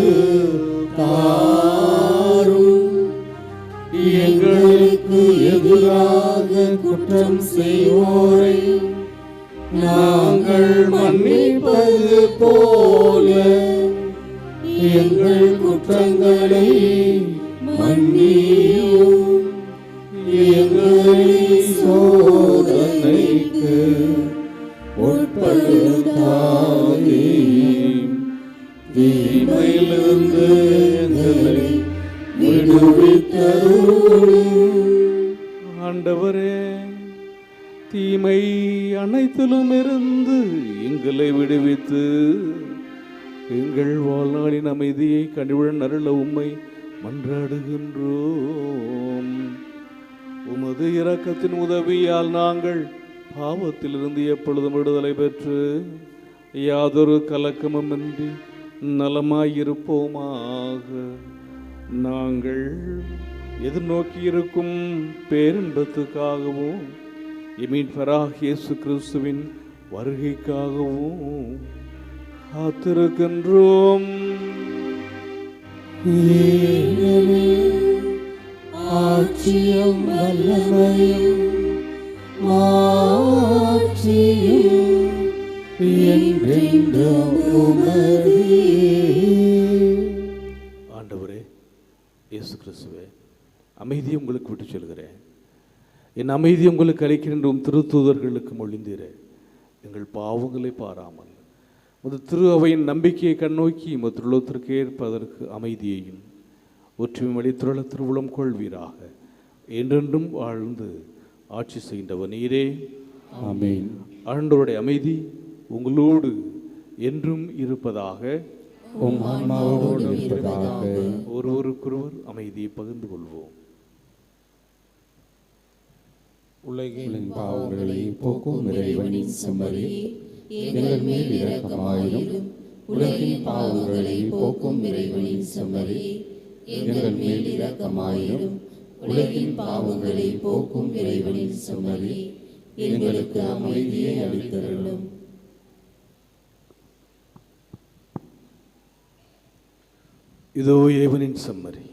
தாரும். எங்களுக்கு எதிராக குற்றம் செய்வோரை நாங்கள் மன்னிப்பது போல எங்கள் குற்றங்களை மன்னியும். எங்களை சோதனைக்கு உட்படுத்தாதேயும், இருந்து எங்களை விடுவித்தருளும். ஆண்டவரே, தீமை அனைத்திலும் இருந்து எங்களை விடுவித்து எங்கள் வாழ்நாளின் அமைதியை கனிவுடன் அருள உம்மை மன்றாடுகின்றோம். உமது இரக்கத்தின் உதவியால் நாங்கள் பாவத்திலிருந்து எப்பொழுதும் விடுதலை பெற்று யாதொரு கலக்கமுமின்றி நலமாயிருப்போமாக. நாங்கள் எதிர்நோக்கியிருக்கும் பேரின்பத்துக்காகவும் மீட்பராகிய இயேசு கிறிஸ்துவின் வருகைக்காகவும் காத்திருக்கின்றோம். ஆட்சியும் வல்லமையும் மாட்சியும் என்றென்றும் உமதே. ஆண்டவரே இயேசு கிறிஸ்துவே, அமைதியை உங்களுக்கு விட்டு சொல்கிறேன். என் அமைதி உங்களுக்கு அளிக்கின்ற திருத்தூதர்களுக்கு மொழிந்தீரே. எங்கள் பாவங்களை பாராமல் உமது திரு அவையின் நம்பிக்கையை கண்ணோக்கி திருளத்திற்கு ஏற்பதற்கு அமைதியையும் ஒற்றுமை அளித்துள்ள திருவுளம் கொள்வீராக. என்றென்றும் வாழ்ந்து ஆட்சி செய்கின்றவர் நீரே. ஆமென். ஆண்டவருடைய அமைதி உங்களோடு என்றும் இருப்பதாக. உம் ஆன்மாவோடு இருப்பதாக. ஒருவருக்கொருவர் அமைதியை பகிர்ந்து கொள்வோம். உலகின் பாவங்களை போக்கும் இறைவனின் செம்மறி, எங்கள் மேல் இரக்கமாயிரும். உலகின் பாவங்களை போக்கும் இறைவனின் செம்மறி, எங்கள் மேல் இரக்கமாயிரும். உலகின் பாவங்களை போக்கும் இறைவனின் செம்மறி, எங்களுக்கு அமைதியை அளித்தருளும். இதோ இறைவனின் செம்மறி,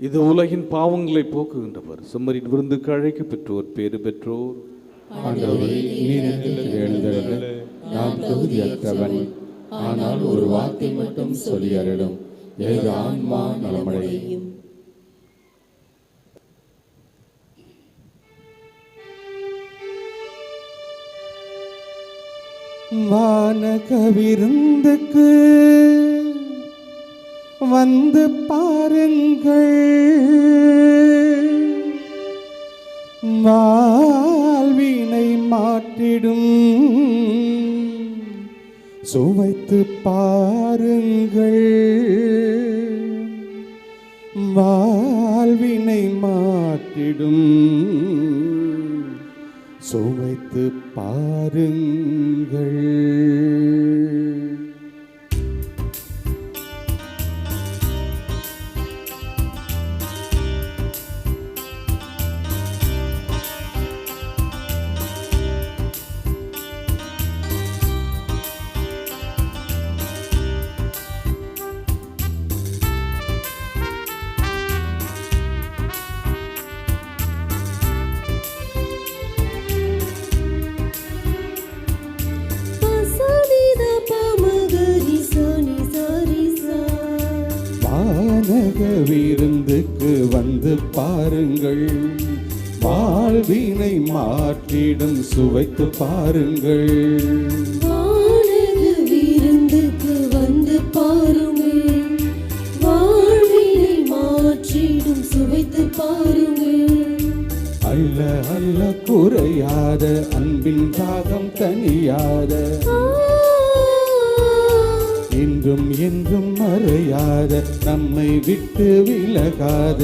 இது உலகின் பாவங்களை போக்குகின்றவர். செம்மறியின் விருந்துக்கு அழைக்க பெற்றோர் பேறு பெற்றோர். ஆண்டவரே, நீர் எங்களுக்கு எழுந்தருள நான் தகுதியற்றவன். ஆனால் ஒரு வார்த்தை மட்டும் சொல்லி அருளும், எனது ஆன்மா நலமடையும். வானக விருந்துக்கு வந்து பாருங்கள், வாழ்வினை மாற்றிடும் சுவைத்து பாருங்கள், வாழ்வினை மாற்றிடும் சுவைத்து பாருங்கள். விருந்துக்கு வந்து பாருங்கள், வாழ்வினை மாற்றிடும் சுவைத்து பாருங்கள். விருந்துக்கு வந்து பாருங்கள், வாழ்வினை மாற்றிடும் சுவைத்து பாருங்கள். அல்ல அல்ல குறையாத அன்பின் தாகம் தனியாத, என்றும் என்றும் மறையாத, நம்மை விட்டு விலகாத,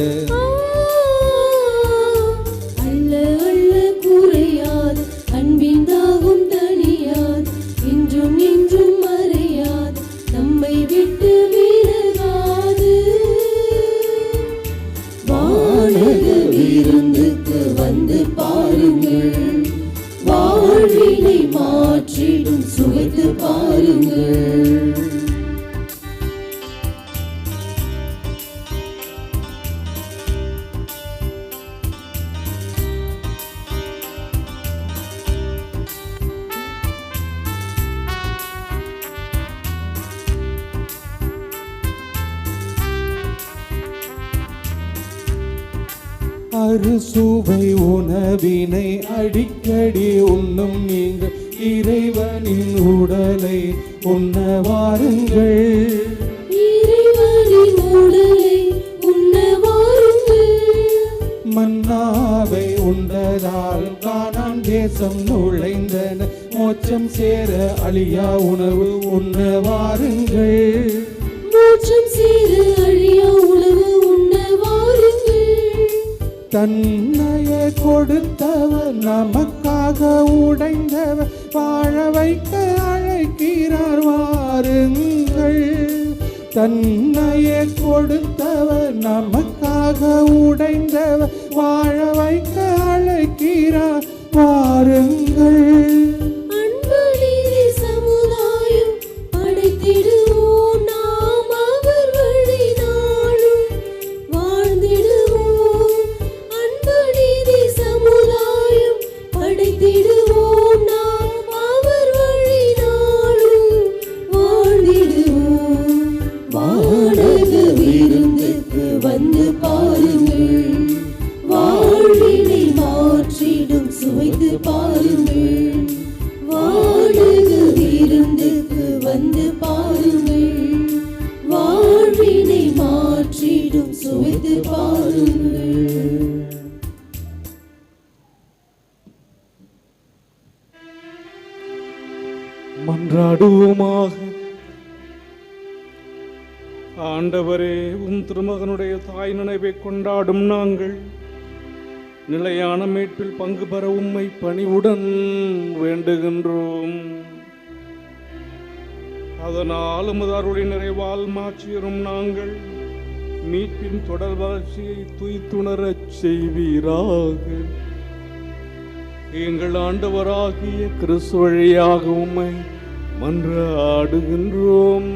அல்ல அல்ல குறையாத அன்பின் தாகம் தனியாத, என்றும் என்றும் மறையாத, நம்மை விட்டு விலகாது. வானக விருந்துக்கு வந்து பாருங்கள், வாழ்வினை மாற்றிடும் சுவைத்து பாருங்கள். அறுசுவை உணவினை அடிக்கடி உண்ணும் நீங்கள் இறைவனின் உடலை உண்ண வாருங்கள். இறைவனின் தேசம் நுழைந்தன மோட்சம் சேர அழியா உணவு உண்ண வாருங்கள். மோட்சம் சேர அழியா உணவு உண்ண வாருங்கள். தன்னையே கொடுத்தவர் நமக்காக உடைந்தவர் வாழ வைக்க அழைக்கிறார் வாருங்கள். தன்னையே கொடுத்தவர் நமக்காக உடைந்தவர் வாழ வைக்க அழைக்கிறார் வாருங்கள். அன்பு நீதி சமுதாயம் படைத்திடுவோம் நாம் அவர் வழி நாளும் வாழ்ந்திடுவோம். அன்பு நீதி சமுதாயம் படைத்திடுவோம் நாம் அவர் வழி நாளும் வாழ்ந்திடுவோம். வானக விருந்துக்கு வந்து பாருங்கள். வாழ்வினை மாற்றிடும் சுவைத்து பாருங்கள். வானக விருந்துக்கு வந்து பாருங்கள். வாழ்வினை மாற்றிடும் சுவைத்து பாருங்கள். மன்றாடுவோமாக. ஆண்டவரே, உம் திருமகனுடைய தாய் நினைவை கொண்டாடும் நாங்கள் நிலையான மீட்பில் பங்கு பெற உம்மை பணிவுடன் வேண்டுகின்றோம். அதனால் உமது அருளின் நிறைவால் மாற்றியரும் நாங்கள் மீட்பின் தொடர் வளர்ச்சியை துய்த்துணரச் செய்வீராக. எங்கள் ஆண்டவராகிய கிறிஸ்து வழியாக உம்மை மன்றாடுகின்றோம்.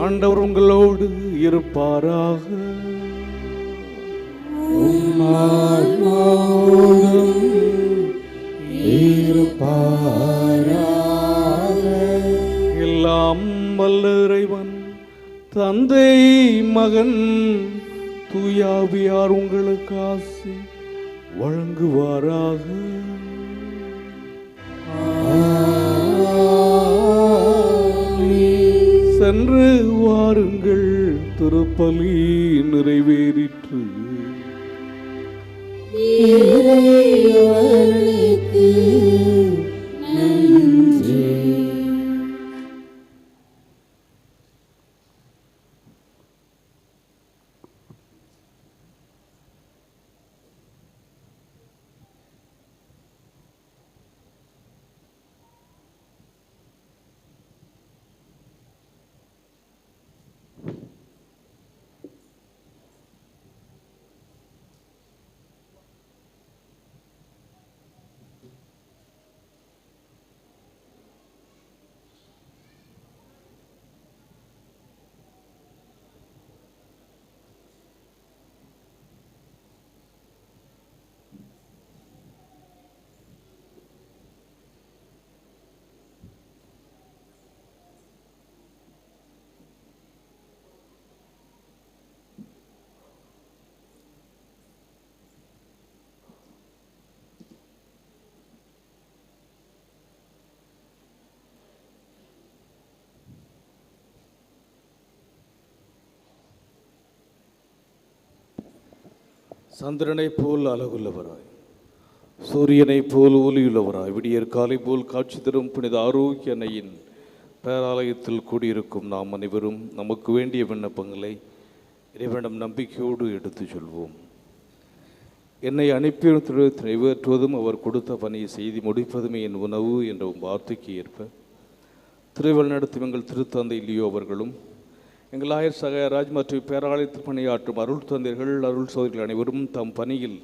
ஆண்டவர் உங்களோடு இருப்பாராக. எல்லாம் வல்ல இறைவன் தந்தை மகன் தூயாவியார் உங்களுக்கு ஆசி வழங்குவாராக. சென்று வாருங்கள், திருப்பலி நிறைவேறிற்று. இறைவனுக்கு நன்றி. சந்திரனைப் போல் அழகுள்ளவராய், சூரியனைப் போல் ஒளியுள்ளவராய், விடியற் காலை போல் காட்சி தரும் புனித ஆரோக்கிய அன்னையின் பேராலயத்தில் கூடியிருக்கும் நாம் அனைவரும் நமக்கு வேண்டிய விண்ணப்பங்களை இறைவனிடம் நம்பிக்கையோடு எடுத்துச் சொல்வோம். என்னை அனுப்பி நிறைவேற்றுவதும் அவர் கொடுத்த பணியை செய்து முடிப்பதுமே என் உணவு என்ற வார்த்தைக்கு ஏற்ப திருவள் நடத்தும் எங்கள் திருத்தந்தை லியோ அவர்களும் எங்கள் ஆயர் சகாயராஜ் மற்றும் பேராலயத்தில் பணியாற்றும் அருள் தந்தைகள் அருள் சோதரிகள் அனைவரும் தம் பணியில்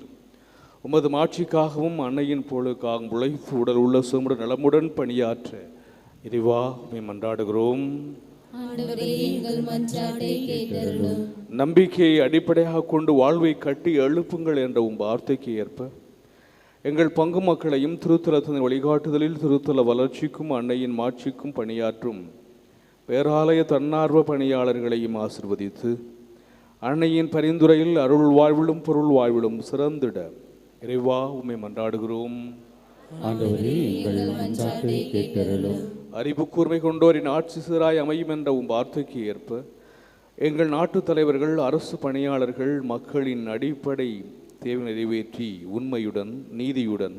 உமது மாட்சிக்காகவும் அன்னையின் பொருளுக்காகவும் உழைத்து உடல் உள்ள சுமுடன் நலமுடன் பணியாற்ற இறைவா உம்மை மன்றாடுகிறோம். நம்பிக்கையை அடிப்படையாக கொண்டு வாழ்வை கட்டி எழுப்புங்கள் என்ற வார்த்தைக்கு ஏற்ப எங்கள் பங்கு மக்களையும் திருத்தலத்தின் வழிகாட்டுதலில் திருத்தல வளர்ச்சிக்கும் அன்னையின் மாட்சிக்கும் பணியாற்றும் பேராலய தன்னார்வ பணியாளர்களையும் ஆசிர்வதித்து அன்னையின் பரிந்துரையில் அருள் வாழ்விலும் பொருள் வாழ்விலும் சிறந்திட இறைவா உம்மை மன்றாடுகிறோம். அறிவு கூர்மை கொண்டோரின் ஆட்சி சீராய் அமையும் என்ற வார்த்தைக்கு ஏற்ப எங்கள் நாட்டு தலைவர்கள், அரசு பணியாளர்கள் மக்களின் அடிப்படை தேவை நிறைவேற்றி உண்மையுடன் நீதியுடன்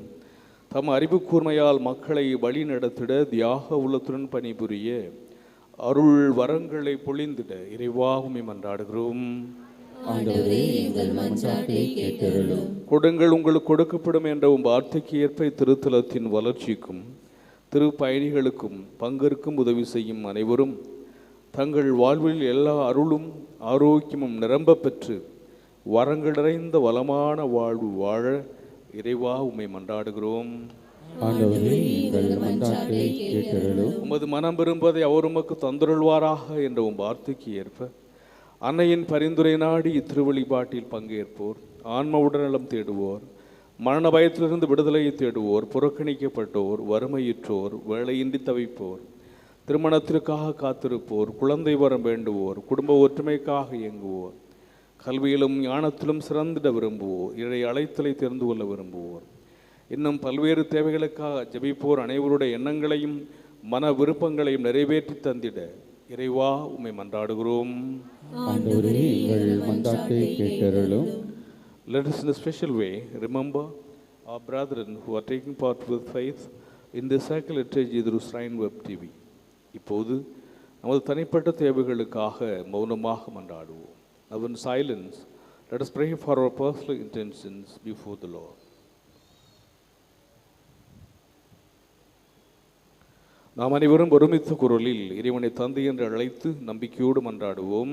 தம் அறிவு கூர்மையால் மக்களை வழி நடத்திட தியாக உள்ளத்துடன் பணிபுரிய அருள் வரங்களை பொழிந்திட இறைவாவுமை மன்றாடுகிறோம். கொடுங்கள் உங்களுக்கு கொடுக்கப்படும் என்ற வார்த்தைக்கு ஏற்ப திருத்தலத்தின் வளர்ச்சிக்கும் திருப்பயணிகளுக்கும் பங்கேற்கும் உதவி செய்யும் அனைவரும் தங்கள் வாழ்வில் எல்லா அருளும் ஆரோக்கியமும் நிரம்ப பெற்று வரங்கள் நிறைந்த வளமான வாழ்வு வாழ இறைவா உம்மை மன்றாடுகிறோம். உமது மனம் விரும்பதை அவர் உமக்கு தந்தருள்வாராக என்ற வார்த்தைக்கு ஏற்ப அன்னையின் பரிந்துரை நாடி இத்திருவழிபாட்டில் பங்கேற்போர், ஆன்ம உடல்நலம் தேடுவோர், மரண பயத்திலிருந்து விடுதலையை தேடுவோர், புறக்கணிக்கப்பட்டோர், வறுமையுற்றோர், வேலையின்றி தவிப்போர், திருமணத்திற்காக காத்திருப்போர், குழந்தை வரம் வேண்டுவோர், குடும்ப ஒற்றுமைக்காக இயங்குவோர், கல்வியிலும் ஞானத்திலும் சிறந்திட விரும்புவோர், இறை அழைத்தலை தெரிந்து கொள்ள விரும்புவோர், இன்னும் பல்வேறு தேவைகளுக்காக ஜெபிப்போர் அனைவருடைய எண்ணங்களையும் மன விருப்பங்களையும் நிறைவேற்றி தந்திட இறைவா உம்மை மன்றாடுகிறோம். Let us in a special way remember our brethren who are taking part with faith in the sacred liturgy through Shrine Web TV. இப்போது நமது தனிப்பட்ட தேவைகளுக்காக மௌனமாக மன்றாடுவோம். Now in silence, let us pray for our personal intentions before the Lord. நாம் அனைவரும் ஒருமித்த குரலில் இறைவனை தந்தை என்று அழைத்து நம்பிக்கையோடு மன்றாடுவோம்.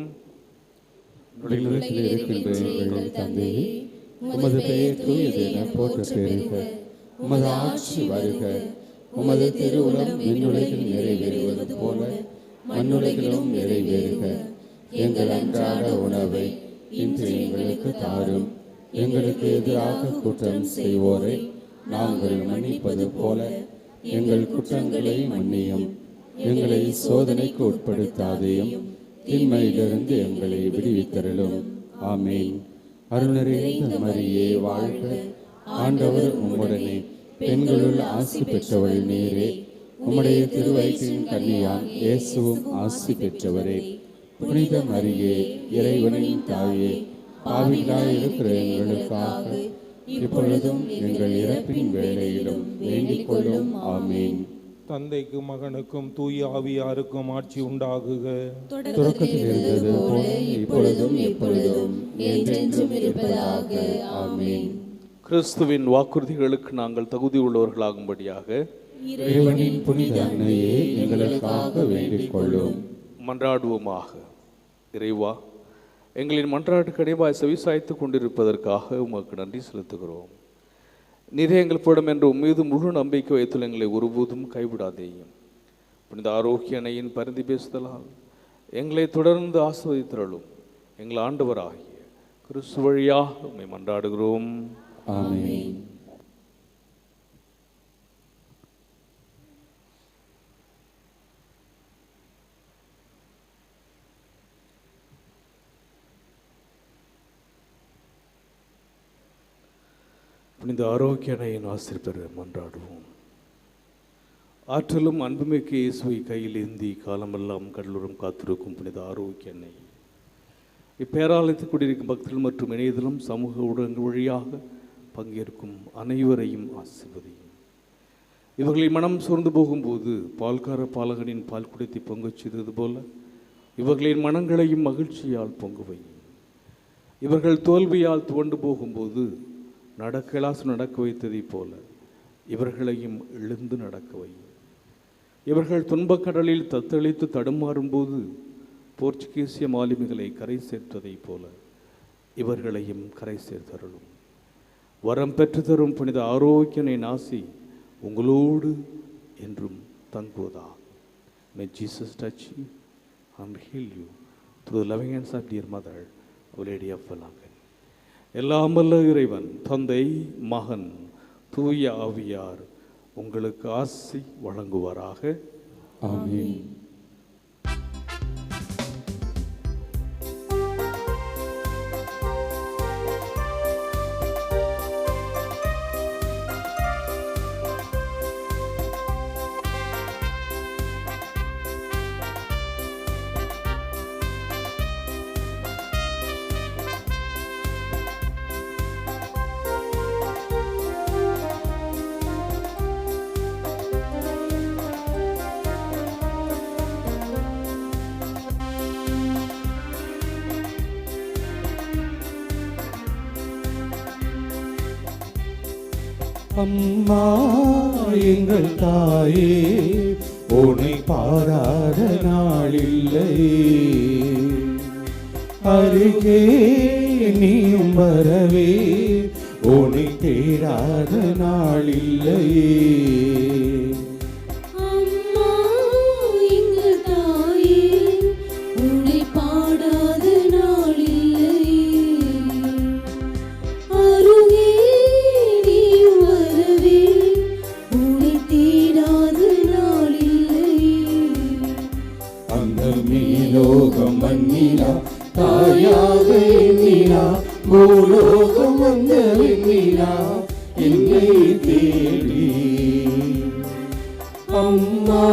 உமது பெயர் தூயது என போற்ற பெறுக. உமது ஆட்சி வருக. உமது திருவுளம் விண்ணுலகில் நிறைவேறுவது போல மண்ணுலகிலும் நிறைவேறுக. எங்கள் அன்றாட உணவை இன்று எங்களுக்கு தாரும். எங்களுக்கு எதிராக குற்றம் செய்வோரை நாங்கள் மன்னிப்பது போல எங்கள் குற்றங்களை மன்னியும். எங்களை சோதனைக்கு உட்படுத்தாதையும் தீமையிலிருந்து எங்களை விடுவித்தருளும். ஆமேன். அருள் நிறைந்த மரியே வாழ்க. ஆண்டவர் உம்முடனே பெண்களுள் ஆசி பெற்றவள் நீரே. உம்முடைய திருவயிற்றின் கன்னியான் இயேசுவும் ஆசி பெற்றவரே. புனித மரியே, இறைவனின் தாயே, பாவிகளாய் இருக்கிற எங்களுக்காக இப்பொழுதும் எங்கள் இறப்பின் வேளையிலும் வேண்டிக் கொள்ளும். ஆமேன். தந்தைக்கும் மகனுக்கும் தூய ஆவியாருக்கும் ஆட்சி உண்டாகுக. தொடக்கத்தில் இருந்தது போல இப்பொழுதும் எப்பொழுதும் என்றென்றும் இருப்பதாக. ஆமேன். கிறிஸ்துவின் வாக்குறுதிகளுக்கு நாங்கள் தகுதி உள்ளவர்களாகும்படியாக இறைவனின் புனித அன்னையே எங்களுக்காக வேண்டிக் கொள்ளும். மன்றாடுவோமாக. இறைவா, எங்களின் மன்றாட்டு கனிவாய் செவிசாய்த்து கொண்டிருப்பதற்காக உமக்கு நன்றி செலுத்துகிறோம். நீரே எங்கள் படம் என்று உம்மீது முழு நம்பிக்கை வைத்துள்ள எங்களை ஒருபோதும் கைவிடாதேயும். புனித ஆரோக்கிய அன்னையின் பரிந்து பேசுதலால் எங்களை தொடர்ந்து ஆஸ்வதித்தருளும். எங்கள் ஆண்டவராகிய கிறிஸ்து வழியாக உம்மை மன்றாடுகிறோம். ஆமென். புனித ஆரோக்கிய அன்னையின் ஆசிரியர் பெற மன்றாடுவோம். ஆற்றலும் அன்புமிக்க இயேசுவை கையில் ஏந்தி காலமெல்லாம் கடலுடன் காத்திருக்கும் புனித ஆரோக்கிய அன்னை, இப்பேராலயத்தில் குடியிருக்கும் பக்தர்கள் மற்றும் இணையதளம் சமூக ஊடகங்கள் வழியாக பங்கேற்கும் அனைவரையும் ஆசீர்வதியும். இவர்களின் மனம் சோர்ந்து போகும்போது பால்கார பாலகனின் பால் குடித்து பொங்கச் செய்தது போல இவர்களின் மனங்களையும் மகிழ்ச்சியால் பொங்குவையும். இவர்கள் தோல்வியால் துவண்டு போகும்போது நடக்கலாசு நடக்க வைத்ததைப் போல இவர்களையும் எழுந்து நடக்க வையும். இவர்கள் துன்பக்கடலில் தத்தளித்து தடுமாறும்போது போர்ச்சுகீசிய மாலுமிகளை கரை சேர்த்ததைப் போல இவர்களையும் கரை சேர்த்தருளும். வரம் பெற்று தரும் புனித ஆரோக்கியனை நாசி உங்களோடு என்றும் தங்குவதா. May Jesus touch you and heal you through the loving hands of dear mother, Our Lady of Valangan. எல்லாம் வல்ல இறைவன் தந்தை, மகன், தூய ஆவியார் உங்களுக்கு ஆசி வழங்குவாராக. ஆமென். அம்மா எங்கள் தாயே, உன்னை பாடாத நாளில்லை. அருகே நீயும் வரவே, உன்னை தேடாத நாளில்லை. அம்மா எங்கள் தாயே, உன்னை பாடாத நாளில்லை. அருகே நீயும் வரவே, உன்னை தேடாத நாளில்லை. அந்த மேலோகம் மன்னிலா தாயாக எண்ணினா, பூலோகம் வந்த வெண்ணிலா என்னை தேடி. அம்மா